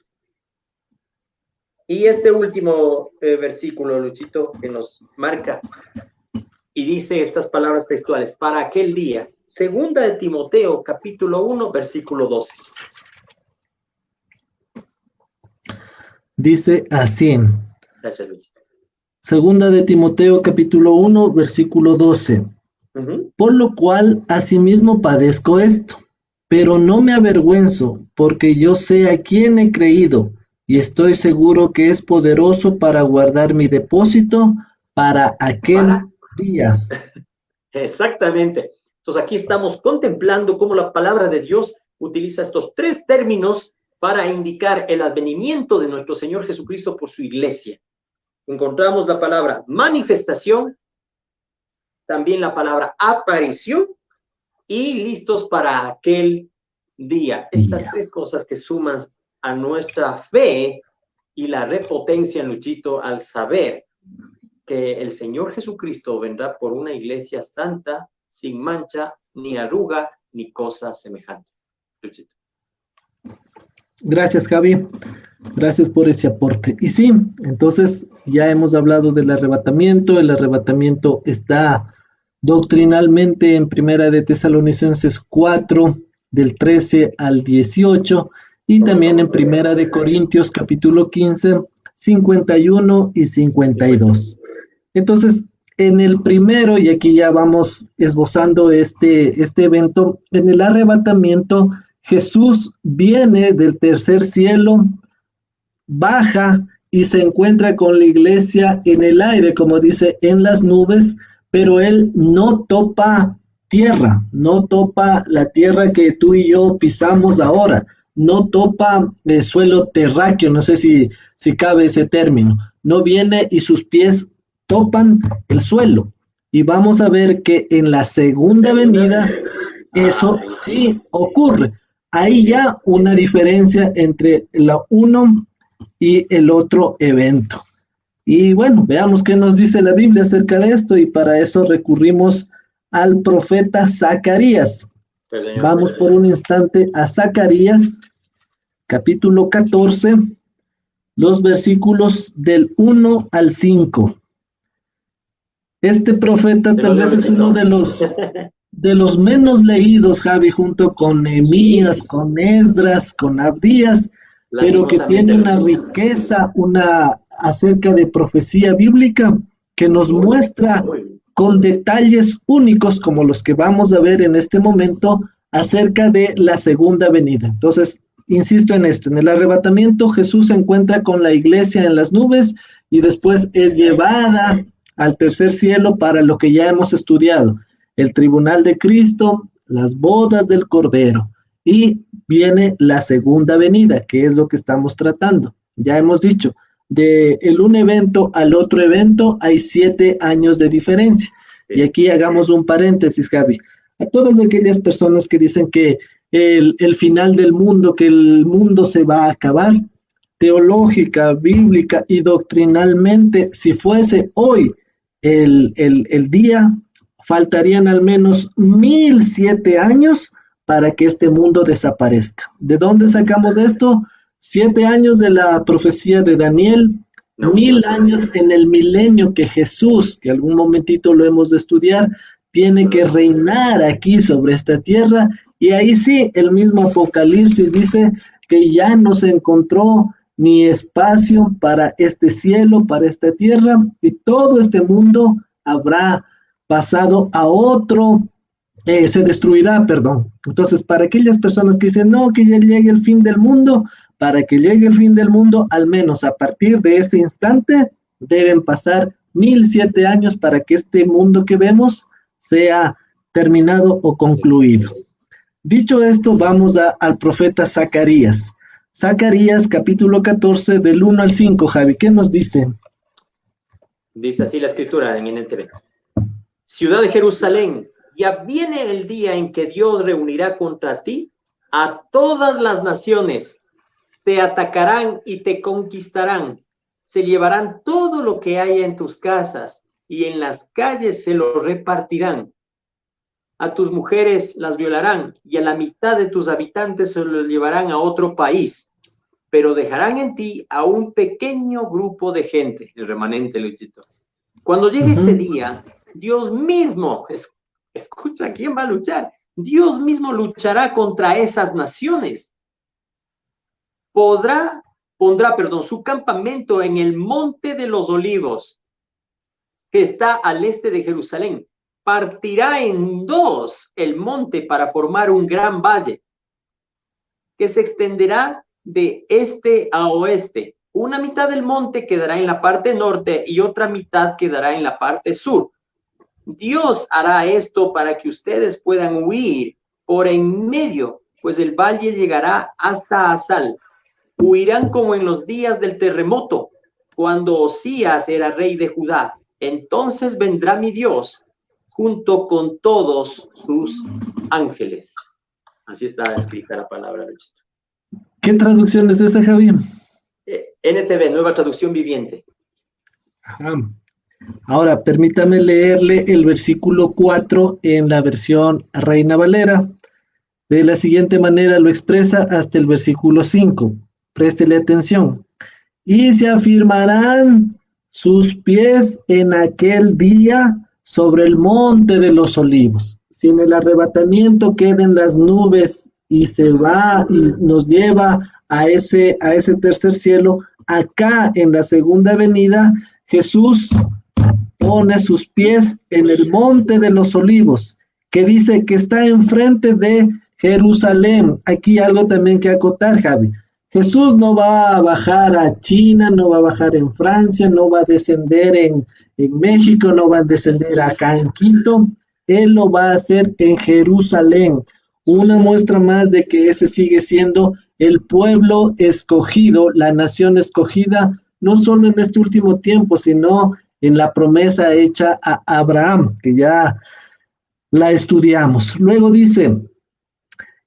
Y este último versículo, Luchito, que nos marca y dice estas palabras textuales, para aquel día. Segunda de Timoteo, capítulo 1, versículo 12. Dice así. Gracias, Luis. Segunda de Timoteo, capítulo 1, versículo 12. Por lo cual, asimismo padezco esto, pero no me avergüenzo, porque yo sé a quién he creído, y estoy seguro que es poderoso para guardar mi depósito para aquel día. Exactamente. Entonces aquí estamos contemplando cómo la palabra de Dios utiliza estos tres términos para indicar el advenimiento de nuestro Señor Jesucristo por su iglesia. Encontramos la palabra manifestación, también la palabra aparición y listos para aquel día. Estas tres cosas que suman a nuestra fe y la repotencia, Luchito, al saber que el Señor Jesucristo vendrá por una iglesia santa, sin mancha, ni arruga, ni cosa semejante. Luchito. Gracias, Javi. Gracias por ese aporte. Y sí, entonces ya hemos hablado del arrebatamiento. El arrebatamiento está doctrinalmente en Primera de Tesalonicenses 4, del 13 al 18, y también en Primera de Corintios capítulo 15, 51 y 52. Entonces, en el primero, y aquí ya vamos esbozando este evento, en el arrebatamiento, Jesús viene del tercer cielo, baja y se encuentra con la iglesia en el aire, como dice, en las nubes, pero él no topa tierra, no topa la tierra que tú y yo pisamos ahora, no topa el suelo terráqueo, no sé si cabe ese término, no viene y sus pies topan el suelo. Y vamos a ver que en la segunda venida eso sí ocurre. Hay ya una diferencia entre la uno y el otro evento. Y bueno, veamos qué nos dice la Biblia acerca de esto, y para eso recurrimos al profeta Zacarías. Vamos por un instante a Zacarías, capítulo 14, los versículos del 1 al 5. Este profeta tal vez es uno de los menos leídos, Javi, junto con Nehemías, con Esdras, con Abdías, pero que tiene una riqueza, acerca de profecía bíblica que nos muestra con detalles únicos como los que vamos a ver en este momento acerca de la segunda venida. Entonces, insisto en esto, en el arrebatamiento Jesús se encuentra con la iglesia en las nubes y después es llevada al tercer cielo para lo que ya hemos estudiado, el tribunal de Cristo, las bodas del Cordero, y viene la segunda venida, que es lo que estamos tratando. Ya hemos dicho, de un evento al otro evento hay 7 años de diferencia. Y aquí hagamos un paréntesis, Javi. A todas aquellas personas que dicen que el final del mundo, que el mundo se va a acabar, teológica, bíblica y doctrinalmente, si fuese hoy el día, faltarían al menos 1007 años para que este mundo desaparezca. ¿De dónde sacamos esto? 7 años de la profecía de Daniel, 1000 años en el milenio que Jesús, que algún momentito lo hemos de estudiar, tiene que reinar aquí sobre esta tierra, y ahí sí, el mismo Apocalipsis dice que ya no se encontró ni espacio para este cielo, para esta tierra, y todo este mundo habrá pasado a otro, se destruirá, perdón. Entonces, para aquellas personas que dicen, no, que ya llegue el fin del mundo, para que llegue el fin del mundo, al menos a partir de ese instante, deben pasar 1007 años para que este mundo que vemos sea terminado o concluido. Dicho esto, vamos al profeta Zacarías. Zacarías, capítulo 14, del 1 al 5, Javi, ¿qué nos dice? Dice así la escritura en NTV. Ciudad de Jerusalén, ya viene el día en que Dios reunirá contra ti a todas las naciones. Te atacarán y te conquistarán. Se llevarán todo lo que haya en tus casas y en las calles se lo repartirán. A tus mujeres las violarán y a la mitad de tus habitantes se los llevarán a otro país, pero dejarán en ti a un pequeño grupo de gente, el remanente, Luchito. Cuando llegue ese día, Dios mismo, escucha, ¿quién va a luchar? Dios mismo luchará contra esas naciones. Pondrá su campamento en el Monte de los Olivos, que está al este de Jerusalén. Partirá en 2 el monte para formar un gran valle, que se extenderá de este a oeste. Una mitad del monte quedará en la parte norte y otra mitad quedará en la parte sur. Dios hará esto para que ustedes puedan huir por en medio, pues el valle llegará hasta Asal. Huirán como en los días del terremoto, cuando Osías era rey de Judá. Entonces vendrá mi Dios junto con todos sus ángeles. Así está escrita la palabra. ¿Qué traducción es esa, Javier? NTV, Nueva Traducción Viviente. Ajá. Ahora, permítame leerle el versículo 4 en la versión Reina Valera. De la siguiente manera lo expresa hasta el versículo 5. Préstele atención. Y se afirmarán sus pies en aquel día sobre el monte de los olivos. Si en el arrebatamiento queden las nubes y se va y nos lleva a ese tercer cielo, acá en la segunda venida, Jesús pone sus pies en el monte de los olivos, que dice que está enfrente de Jerusalén. Aquí algo también que acotar, Javi. Jesús no va a bajar a China, no va a bajar en Francia, no va a descender en México, no va a descender acá en Quito. Él lo va a hacer en Jerusalén. Una muestra más de que ese sigue siendo el pueblo escogido, la nación escogida, no solo en este último tiempo, sino en la promesa hecha a Abraham, que ya la estudiamos. Luego dice,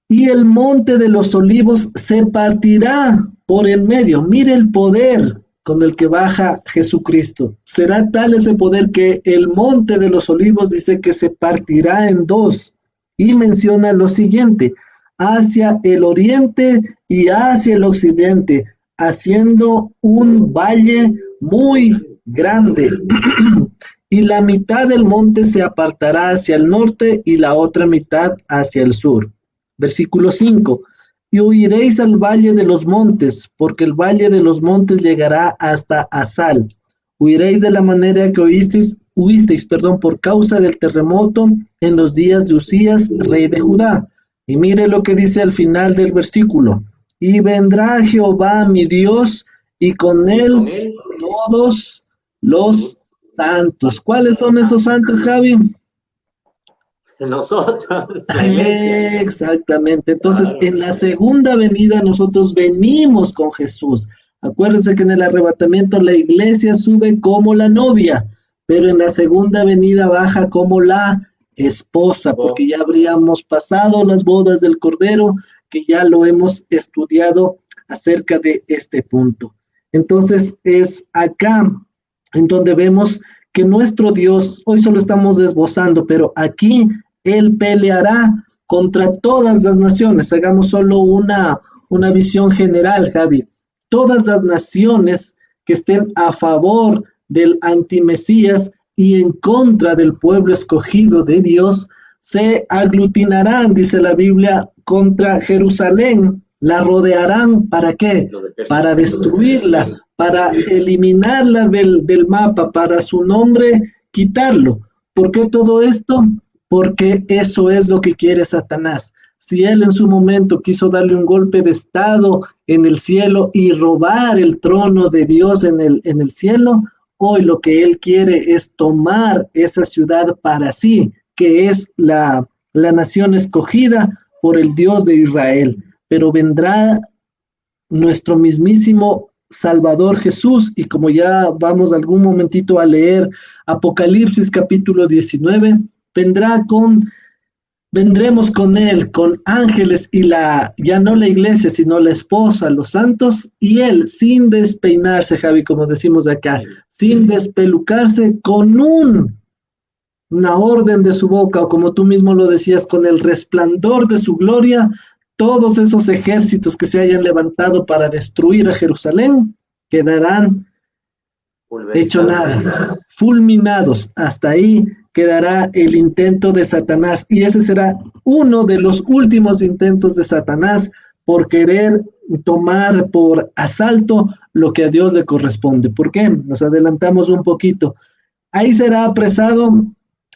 y el monte de los olivos se partirá por el medio. Mire el poder con el que baja Jesucristo. Será tal ese poder que el monte de los olivos dice que se partirá en dos. Y menciona lo siguiente, hacia el oriente y hacia el occidente, haciendo un valle muy grande. Y la mitad del monte se apartará hacia el norte y la otra mitad hacia el sur. Versículo 5. Y huiréis al valle de los montes, porque el valle de los montes llegará hasta Asal. Huiréis de la manera que huisteis, por causa del terremoto en los días de Usías, rey de Judá. Y mire lo que dice al final del versículo. Y vendrá Jehová mi Dios, y con él todos los santos. ¿Cuáles son esos santos, Javi? Nosotros, la iglesia. Exactamente. Entonces, en la segunda venida nosotros venimos con Jesús. Acuérdense que en el arrebatamiento la iglesia sube como la novia, pero en la segunda venida baja como la esposa, porque ya habríamos pasado las bodas del Cordero, que ya lo hemos estudiado acerca de este punto. Entonces, es acá en donde vemos que nuestro Dios, hoy solo estamos esbozando, pero aquí Él peleará contra todas las naciones. Hagamos solo una visión general, Javi. Todas las naciones que estén a favor del antimesías y en contra del pueblo escogido de Dios, se aglutinarán, dice la Biblia, contra Jerusalén. La rodearán, ¿para qué? Para destruirla, para eliminarla del mapa, para su nombre quitarlo. ¿Por qué todo esto? Porque eso es lo que quiere Satanás. Si él en su momento quiso darle un golpe de estado en el cielo y robar el trono de Dios en el cielo, hoy lo que él quiere es tomar esa ciudad para sí, que es la nación escogida por el Dios de Israel. Pero vendrá nuestro mismísimo Salvador Jesús, y como ya vamos algún momentito a leer Apocalipsis capítulo 19, vendremos con él, con ángeles y ya no la iglesia, sino la esposa, los santos, y él sin despeinarse, Javi, como decimos acá, sin despelucarse, con una orden de su boca, o como tú mismo lo decías, con el resplandor de su gloria, todos esos ejércitos que se hayan levantado para destruir a Jerusalén quedarán hecho nada, fulminados. Hasta ahí quedará el intento de Satanás, y ese será uno de los últimos intentos de Satanás por querer tomar por asalto lo que a Dios le corresponde. ¿Por qué? Nos adelantamos un poquito. Ahí será apresado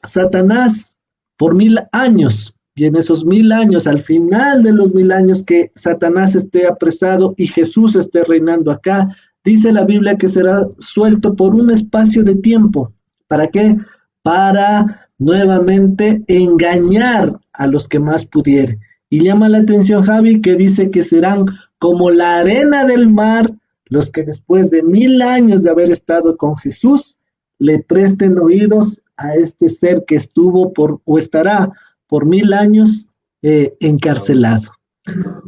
Satanás por 1000 años. Y en esos 1000 años, al final de los 1000 años que Satanás esté apresado y Jesús esté reinando acá, dice la Biblia que será suelto por un espacio de tiempo. ¿Para qué? Para nuevamente engañar a los que más pudiere. Y llama la atención, Javi, que dice que serán como la arena del mar los que después de 1000 años de haber estado con Jesús, le presten oídos a este ser que estuvo o estará por 1000 años encarcelado.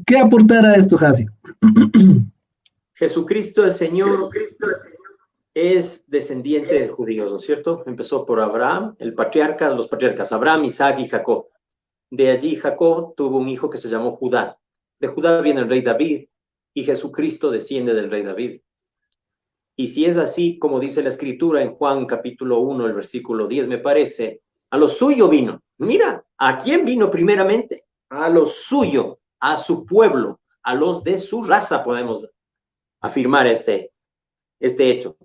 ¿Qué aportar a esto, Javi? Jesucristo el Señor es descendiente de judíos, ¿no es cierto? Empezó por Abraham, los patriarcas, Abraham, Isaac y Jacob. De allí Jacob tuvo un hijo que se llamó Judá. De Judá viene el rey David, y Jesucristo desciende del rey David. Y si es así, como dice la Escritura en Juan capítulo 1, el versículo 10, me parece, a lo suyo vino. Mira, ¿a quién vino primeramente? A lo suyo, a su pueblo, a los de su raza, podemos afirmar este hecho.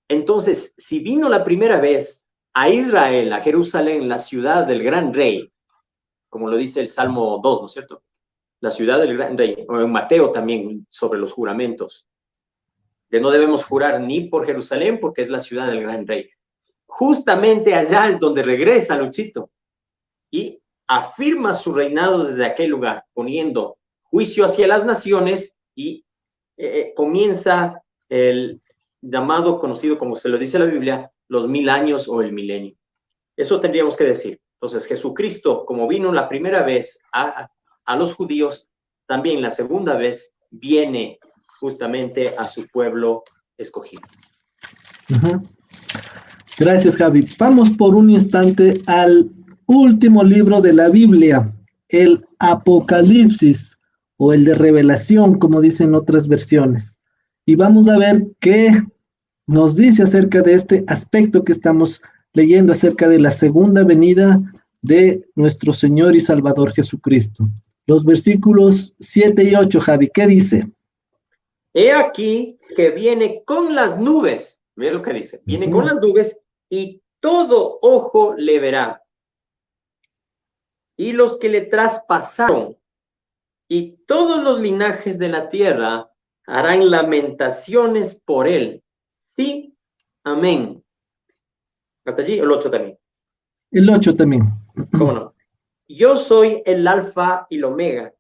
Entonces, si vino la primera vez a Israel, a Jerusalén, la ciudad del gran rey, como lo dice el Salmo 2, ¿no es cierto? La ciudad del gran rey, o en Mateo también, sobre los juramentos, de no debemos jurar ni por Jerusalén porque es la ciudad del gran rey. Justamente allá es donde regresa Luchito y afirma su reinado desde aquel lugar, poniendo juicio hacia las naciones y comienza el llamado, conocido como se lo dice la Biblia, los 1000 años o el milenio. Eso tendríamos que decir. Entonces, Jesucristo, como vino la primera vez a los judíos, también la segunda vez viene justamente a su pueblo escogido. Ujú. Gracias, Javi. Vamos por un instante al último libro de la Biblia, el Apocalipsis, o el de Revelación, como dicen otras versiones. Y vamos a ver qué nos dice acerca de este aspecto que estamos leyendo, acerca de la segunda venida de nuestro Señor y Salvador Jesucristo. Los versículos 7 y 8, Javi, ¿qué dice? He aquí que viene con las nubes. Mira lo que dice. Viene con las nubes y todo ojo le verá. Y los que le traspasaron y todos los linajes de la tierra harán lamentaciones por él. Sí, amén. Hasta allí, el 8 también. El 8 también. ¿Cómo no? Yo soy el alfa y el omega,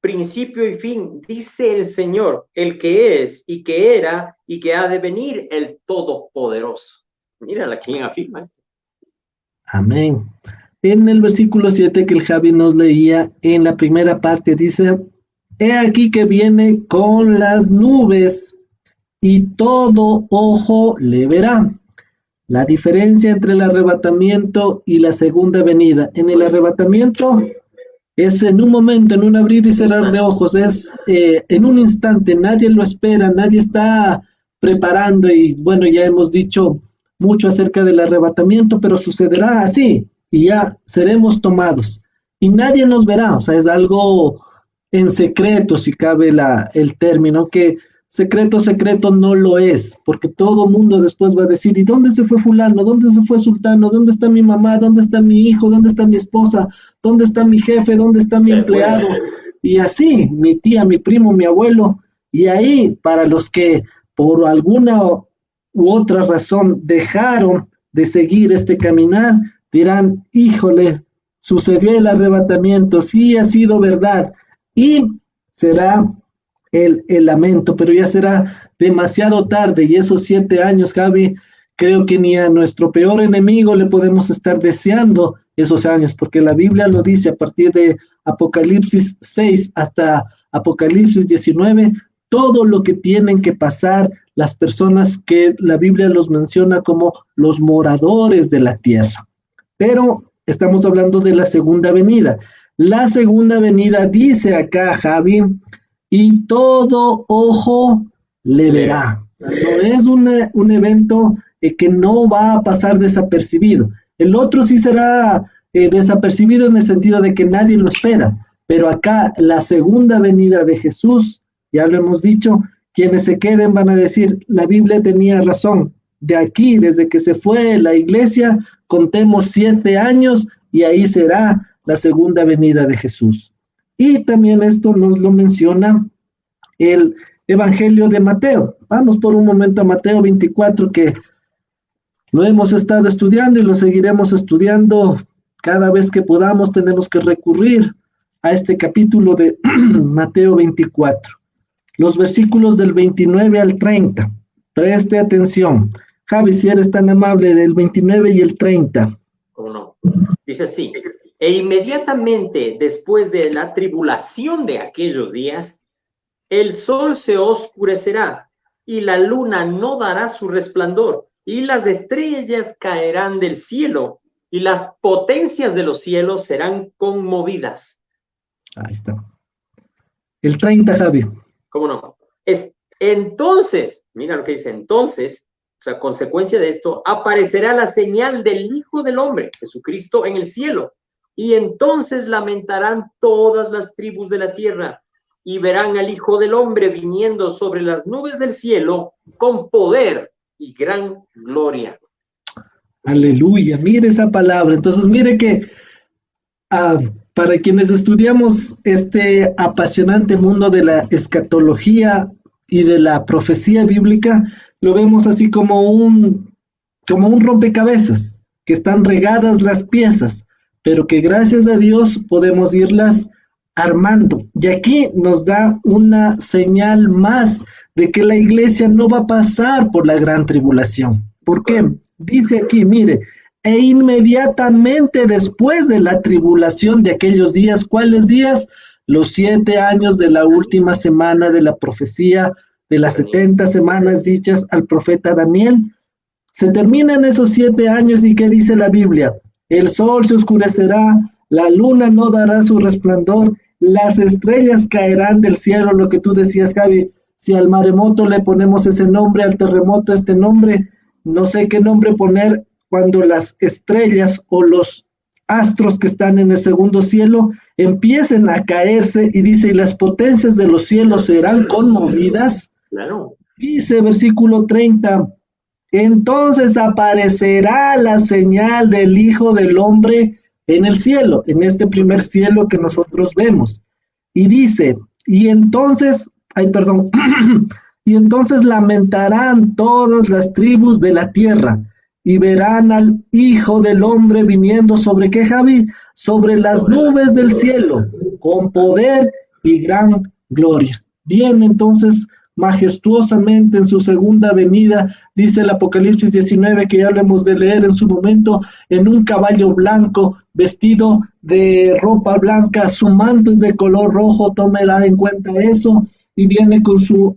principio y fin, dice el Señor, el que es y que era y que ha de venir, el Todopoderoso. Mira quién afirma esto. Amén. En el versículo 7 que el Javi nos leía en la primera parte dice, he aquí que viene con las nubes y todo ojo le verá. La diferencia entre el arrebatamiento y la segunda venida. En el arrebatamiento es en un momento, en un abrir y cerrar de ojos, es en un instante, nadie lo espera, nadie está preparando y bueno, ya hemos dicho mucho acerca del arrebatamiento, pero sucederá así y ya seremos tomados y nadie nos verá, o sea, es algo en secreto, si cabe el término, que secreto, secreto no lo es, porque todo mundo después va a decir, ¿y dónde se fue fulano? ¿Dónde se fue sultano? ¿Dónde está mi mamá? ¿Dónde está mi hijo? ¿Dónde está mi esposa? ¿Dónde está mi jefe? ¿Dónde está mi empleado? Y así, mi tía, mi primo, mi abuelo. Y ahí, para los que por alguna u otra razón dejaron de seguir este caminar, dirán, híjole, sucedió el arrebatamiento, sí ha sido verdad. Y será el lamento, pero ya será demasiado tarde y esos 7 años, Javi, creo que ni a nuestro peor enemigo le podemos estar deseando esos años, porque la Biblia lo dice a partir de Apocalipsis 6 hasta Apocalipsis 19, todo lo que tienen que pasar las personas que la Biblia los menciona como los moradores de la tierra. Pero estamos hablando de la segunda venida. La segunda venida dice acá, Javi, y todo ojo le verá. O sea, no es un evento que no va a pasar desapercibido. El otro sí será desapercibido en el sentido de que nadie lo espera, pero acá la segunda venida de Jesús, ya lo hemos dicho, quienes se queden van a decir, la Biblia tenía razón. De aquí, desde que se fue la iglesia, contemos 7 años y ahí será la segunda venida de Jesús. Y también esto nos lo menciona el Evangelio de Mateo. Vamos por un momento a Mateo 24, que lo hemos estado estudiando y lo seguiremos estudiando cada vez que podamos. Tenemos que recurrir a este capítulo de Mateo 24. Los versículos del 29 al 30. Preste atención. Javi, si eres tan amable, del 29 y el 30. ¿Cómo no? Dice así. E inmediatamente después de la tribulación de aquellos días, el sol se oscurecerá y la luna no dará su resplandor y las estrellas caerán del cielo y las potencias de los cielos serán conmovidas. Ahí está. El 30, Javi. ¿Cómo no? Entonces, mira lo que dice, entonces, o sea, consecuencia de esto, aparecerá la señal del Hijo del Hombre, Jesucristo, en el cielo. Y entonces lamentarán todas las tribus de la tierra y verán al Hijo del Hombre viniendo sobre las nubes del cielo con poder y gran gloria. Aleluya, mire esa palabra. Entonces, mire que ah, para quienes estudiamos este apasionante mundo de la escatología y de la profecía bíblica, lo vemos así como un rompecabezas, que están regadas las piezas, pero que gracias a Dios podemos irlas armando. Y aquí nos da una señal más de que la iglesia no va a pasar por la gran tribulación. ¿Por qué? Dice aquí, mire, e inmediatamente después de la tribulación de aquellos días, ¿cuáles días? Los 7 años de la última semana de la profecía, de las 70 semanas dichas al profeta Daniel. Se terminan esos 7 años y ¿qué dice la Biblia? El sol se oscurecerá, la luna no dará su resplandor, las estrellas caerán del cielo, lo que tú decías, Javi. Si al maremoto le ponemos ese nombre, al terremoto este nombre, no sé qué nombre poner cuando las estrellas o los astros que están en el segundo cielo empiecen a caerse y dice, y las potencias de los cielos serán conmovidas. Claro. Dice versículo 30, entonces aparecerá la señal del Hijo del Hombre en el cielo, en este primer cielo que nosotros vemos. Y dice, y entonces, y entonces lamentarán todas las tribus de la tierra y verán al Hijo del Hombre viniendo sobre ¿qué, Javi? Sobre las nubes del cielo, con poder y gran gloria. Viene entonces majestuosamente en su segunda venida, dice el Apocalipsis 19, que ya lo hemos de leer en su momento, en un caballo blanco, vestido de ropa blanca, su manto es de color rojo, tómela en cuenta eso, y viene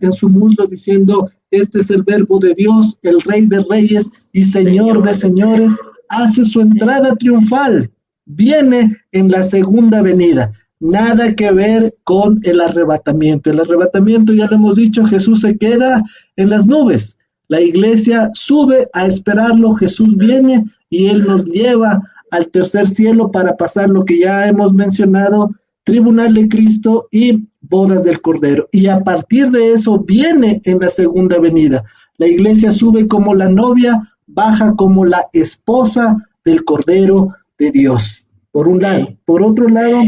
en su muslo diciendo, este es el verbo de Dios, el Rey de Reyes y Señor de Señores, hace su entrada triunfal, viene en la segunda venida. Nada que ver con el arrebatamiento. El arrebatamiento, ya lo hemos dicho, Jesús se queda en las nubes. La iglesia sube a esperarlo, Jesús viene y Él nos lleva al tercer cielo para pasar lo que ya hemos mencionado, tribunal de Cristo y bodas del Cordero. Y a partir de eso viene en la segunda venida. La iglesia sube como la novia, baja como la esposa del Cordero de Dios. Por un lado. Por otro lado,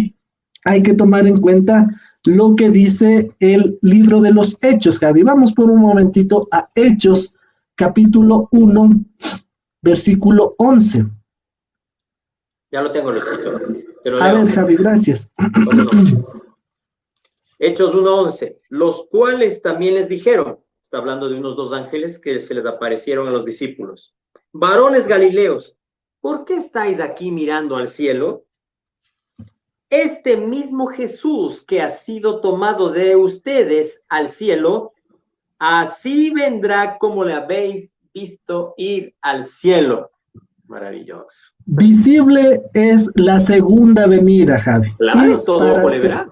hay que tomar en cuenta lo que dice el libro de los Hechos, Javi. Vamos por un momentito a Hechos, capítulo 1, versículo 11. Ya lo tengo, Luchito. A ver, Javi, gracias. Hechos 1:11, los cuales también les dijeron, está hablando de unos 2 ángeles que se les aparecieron a los discípulos, varones galileos, ¿por qué estáis aquí mirando al cielo? Este mismo Jesús que ha sido tomado de ustedes al cielo, así vendrá como le habéis visto ir al cielo. Maravilloso. Visible es la segunda venida, Javi. Claro, todo ojo le verá.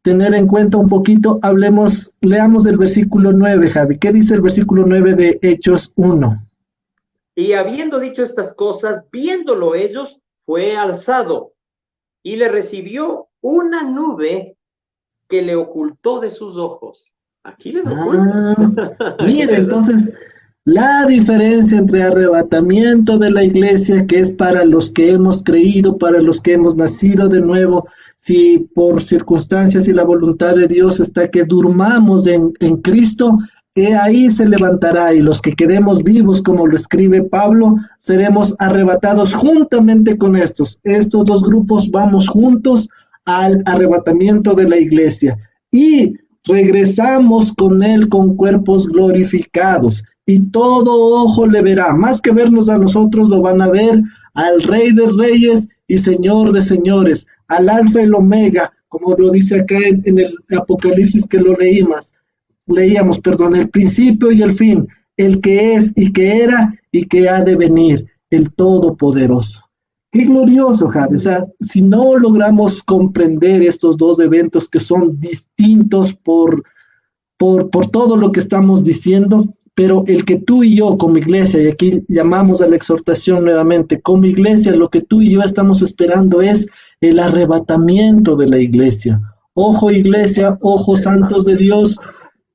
Tener en cuenta un poquito, leamos el versículo 9, Javi. ¿Qué dice el versículo 9 de Hechos 1? Y habiendo dicho estas cosas, viéndolo ellos, fue alzado y le recibió una nube que le ocultó de sus ojos. Aquí les oculta. Mire, entonces, la diferencia entre arrebatamiento de la iglesia, que es para los que hemos creído, para los que hemos nacido de nuevo, si por circunstancias y la voluntad de Dios está que durmamos en Cristo, ahí se levantará, y los que quedemos vivos, como lo escribe Pablo, seremos arrebatados juntamente con estos. Estos 2 grupos vamos juntos al arrebatamiento de la iglesia y regresamos con él con cuerpos glorificados y todo ojo le verá. Más que vernos a nosotros, lo van a ver al Rey de Reyes y Señor de Señores, al Alfa y el Omega, como lo dice acá en el Apocalipsis que lo leíamos, el principio y el fin, el que es y que era y que ha de venir, el Todopoderoso. Qué glorioso, Javi. O sea, si no logramos comprender estos 2 eventos que son distintos por por todo lo que estamos diciendo, pero el que tú y yo como iglesia, y aquí llamamos a la exhortación nuevamente, como iglesia, lo que tú y yo estamos esperando es el arrebatamiento de la iglesia. Ojo iglesia, ojo santos de Dios,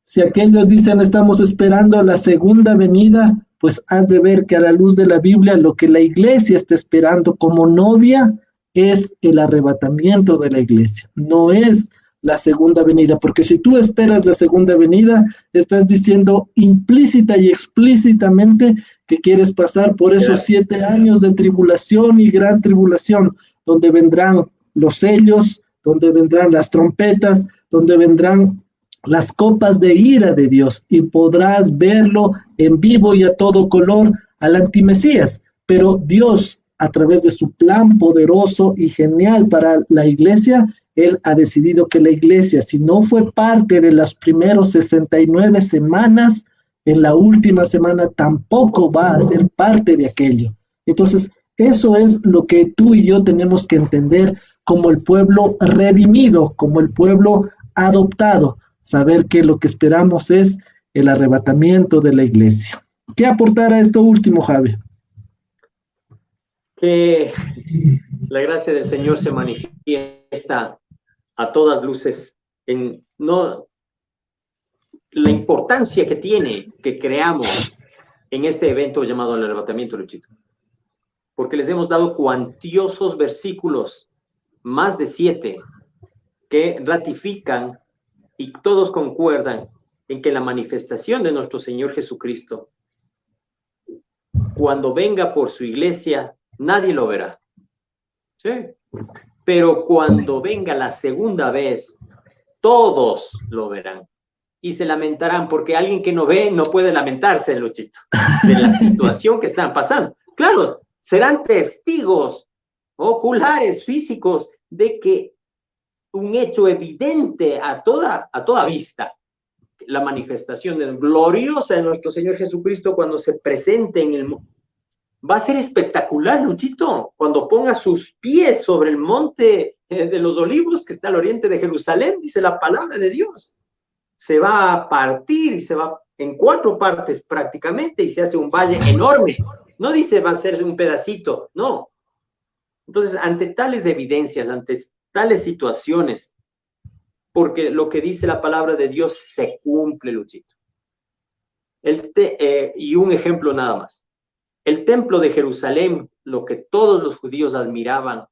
si aquellos dicen estamos esperando la segunda venida, pues has de ver que a la luz de la Biblia lo que la iglesia está esperando como novia es el arrebatamiento de la iglesia, no es la segunda venida, porque si tú esperas la segunda venida, estás diciendo implícita y explícitamente que quieres pasar por esos 7 años de tribulación y gran tribulación, donde vendrán los sellos, donde vendrán las trompetas, donde vendrán las copas de ira de Dios, y podrás verlo en vivo y a todo color al antimesías. Pero Dios, a través de su plan poderoso y genial para la iglesia, Él ha decidido que la iglesia, si no fue parte de las primeros 69 semanas, en la última semana tampoco va a ser parte de aquello. Entonces, eso es lo que tú y yo tenemos que entender como el pueblo redimido, como el pueblo adoptado, saber que lo que esperamos es el arrebatamiento de la iglesia. ¿Qué aportar a esto último, Javi? Que la gracia del Señor se manifiesta a todas luces en no la importancia que tiene que creamos en este evento llamado el arrebatamiento, Luchito. Porque les hemos dado cuantiosos versículos, más de 7, que ratifican y todos concuerdan en que la manifestación de nuestro Señor Jesucristo, cuando venga por su iglesia, nadie lo verá. ¿Sí? Pero cuando venga la segunda vez, todos lo verán y se lamentarán, porque alguien que no ve no puede lamentarse, Luchito, de la situación que están pasando. Claro, serán testigos oculares, físicos, de que un hecho evidente a toda vista, la manifestación gloriosa de nuestro Señor Jesucristo cuando se presente en el mundo. Va a ser espectacular, Luchito, cuando ponga sus pies sobre el monte de los Olivos, que está al oriente de Jerusalén, dice la palabra de Dios. Se va a partir y se va en 4 partes prácticamente y se hace un valle enorme. No dice va a ser un pedacito, no. Entonces, ante tales evidencias, ante tales situaciones, porque lo que dice la palabra de Dios se cumple, Luchito. Y un ejemplo nada más. El templo de Jerusalén, lo que todos los judíos admiraban,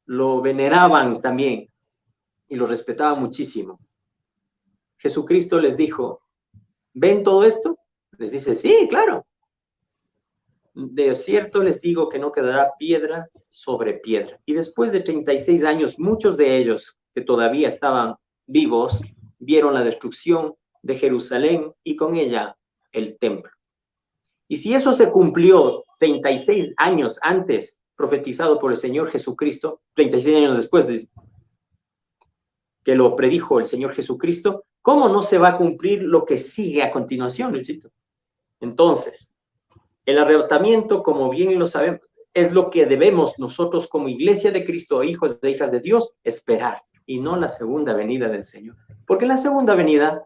lo veneraban también y lo respetaban muchísimo. Jesucristo les dijo, ¿ven todo esto? Les dice, sí, claro. De cierto les digo que no quedará piedra sobre piedra. Y después de 36 años, muchos de ellos que todavía estaban vivos, vieron la destrucción de Jerusalén y con ella el templo. Y si eso se cumplió 36 años antes, profetizado por el Señor Jesucristo, 36 años después de que lo predijo el Señor Jesucristo, ¿cómo no se va a cumplir lo que sigue a continuación, Luchito? Entonces, el arrebatamiento, como bien lo sabemos, es lo que debemos nosotros como iglesia de Cristo, hijos e hijas de Dios, esperar, y no la segunda venida del Señor. Porque la segunda venida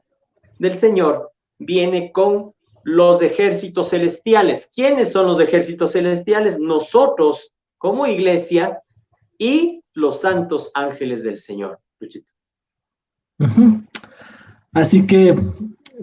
del Señor viene con los ejércitos celestiales. ¿Quiénes son los ejércitos celestiales? Nosotros como iglesia y los santos ángeles del Señor. Luchito. Así que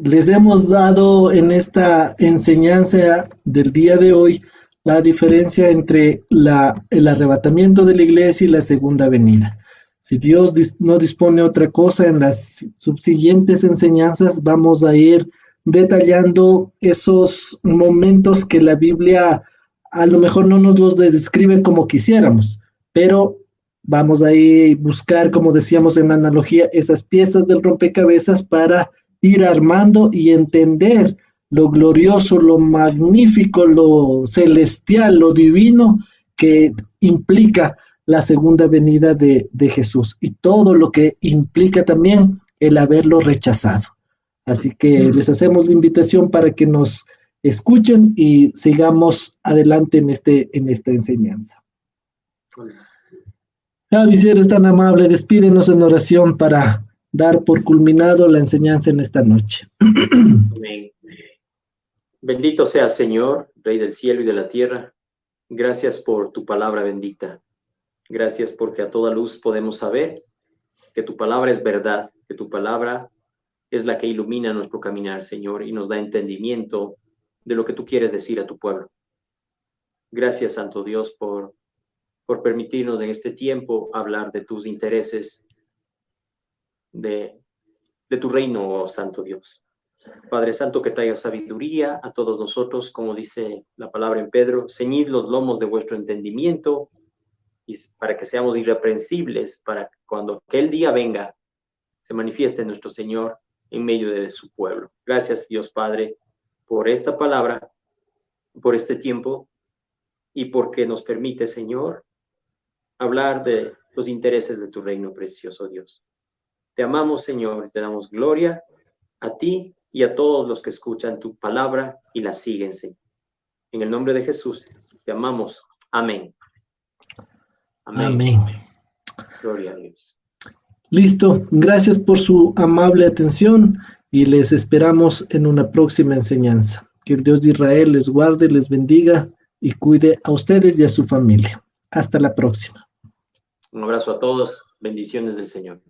les hemos dado en esta enseñanza del día de hoy la diferencia entre el arrebatamiento de la iglesia y la segunda venida. Si Dios no dispone otra cosa, en las subsiguientes enseñanzas vamos a ir detallando esos momentos que la Biblia a lo mejor no nos los describe como quisiéramos, pero vamos a ir buscar, como decíamos en la analogía, esas piezas del rompecabezas para ir armando y entender lo glorioso, lo magnífico, lo celestial, lo divino que implica la segunda venida de Jesús y todo lo que implica también el haberlo rechazado. Así que les hacemos la invitación para que nos escuchen y sigamos adelante en esta enseñanza. Javi, si eres tan amable, despídenos en oración para dar por culminado la enseñanza en esta noche. Amén. Bendito sea Señor, Rey del cielo y de la tierra. Gracias por tu palabra bendita. Gracias porque a toda luz podemos saber que tu palabra es verdad, que tu palabra es la que ilumina nuestro caminar, Señor, y nos da entendimiento de lo que tú quieres decir a tu pueblo. Gracias, Santo Dios, por permitirnos en este tiempo hablar de tus intereses, de tu reino, oh Santo Dios. Padre Santo, que traiga sabiduría a todos nosotros, como dice la palabra en Pedro, ceñid los lomos de vuestro entendimiento y para que seamos irreprensibles, para cuando aquel día venga, se manifieste nuestro Señor en medio de su pueblo. Gracias, Dios Padre, por esta palabra, por este tiempo y porque nos permite, Señor, hablar de los intereses de tu reino, precioso Dios. Te amamos, Señor, y te damos gloria a ti y a todos los que escuchan tu palabra y la siguen, Señor. En el nombre de Jesús, te amamos. Amén. Amén. Amén. Gloria a Dios. Listo. Gracias por su amable atención y les esperamos en una próxima enseñanza. Que el Dios de Israel les guarde, les bendiga y cuide a ustedes y a su familia. Hasta la próxima. Un abrazo a todos. Bendiciones del Señor.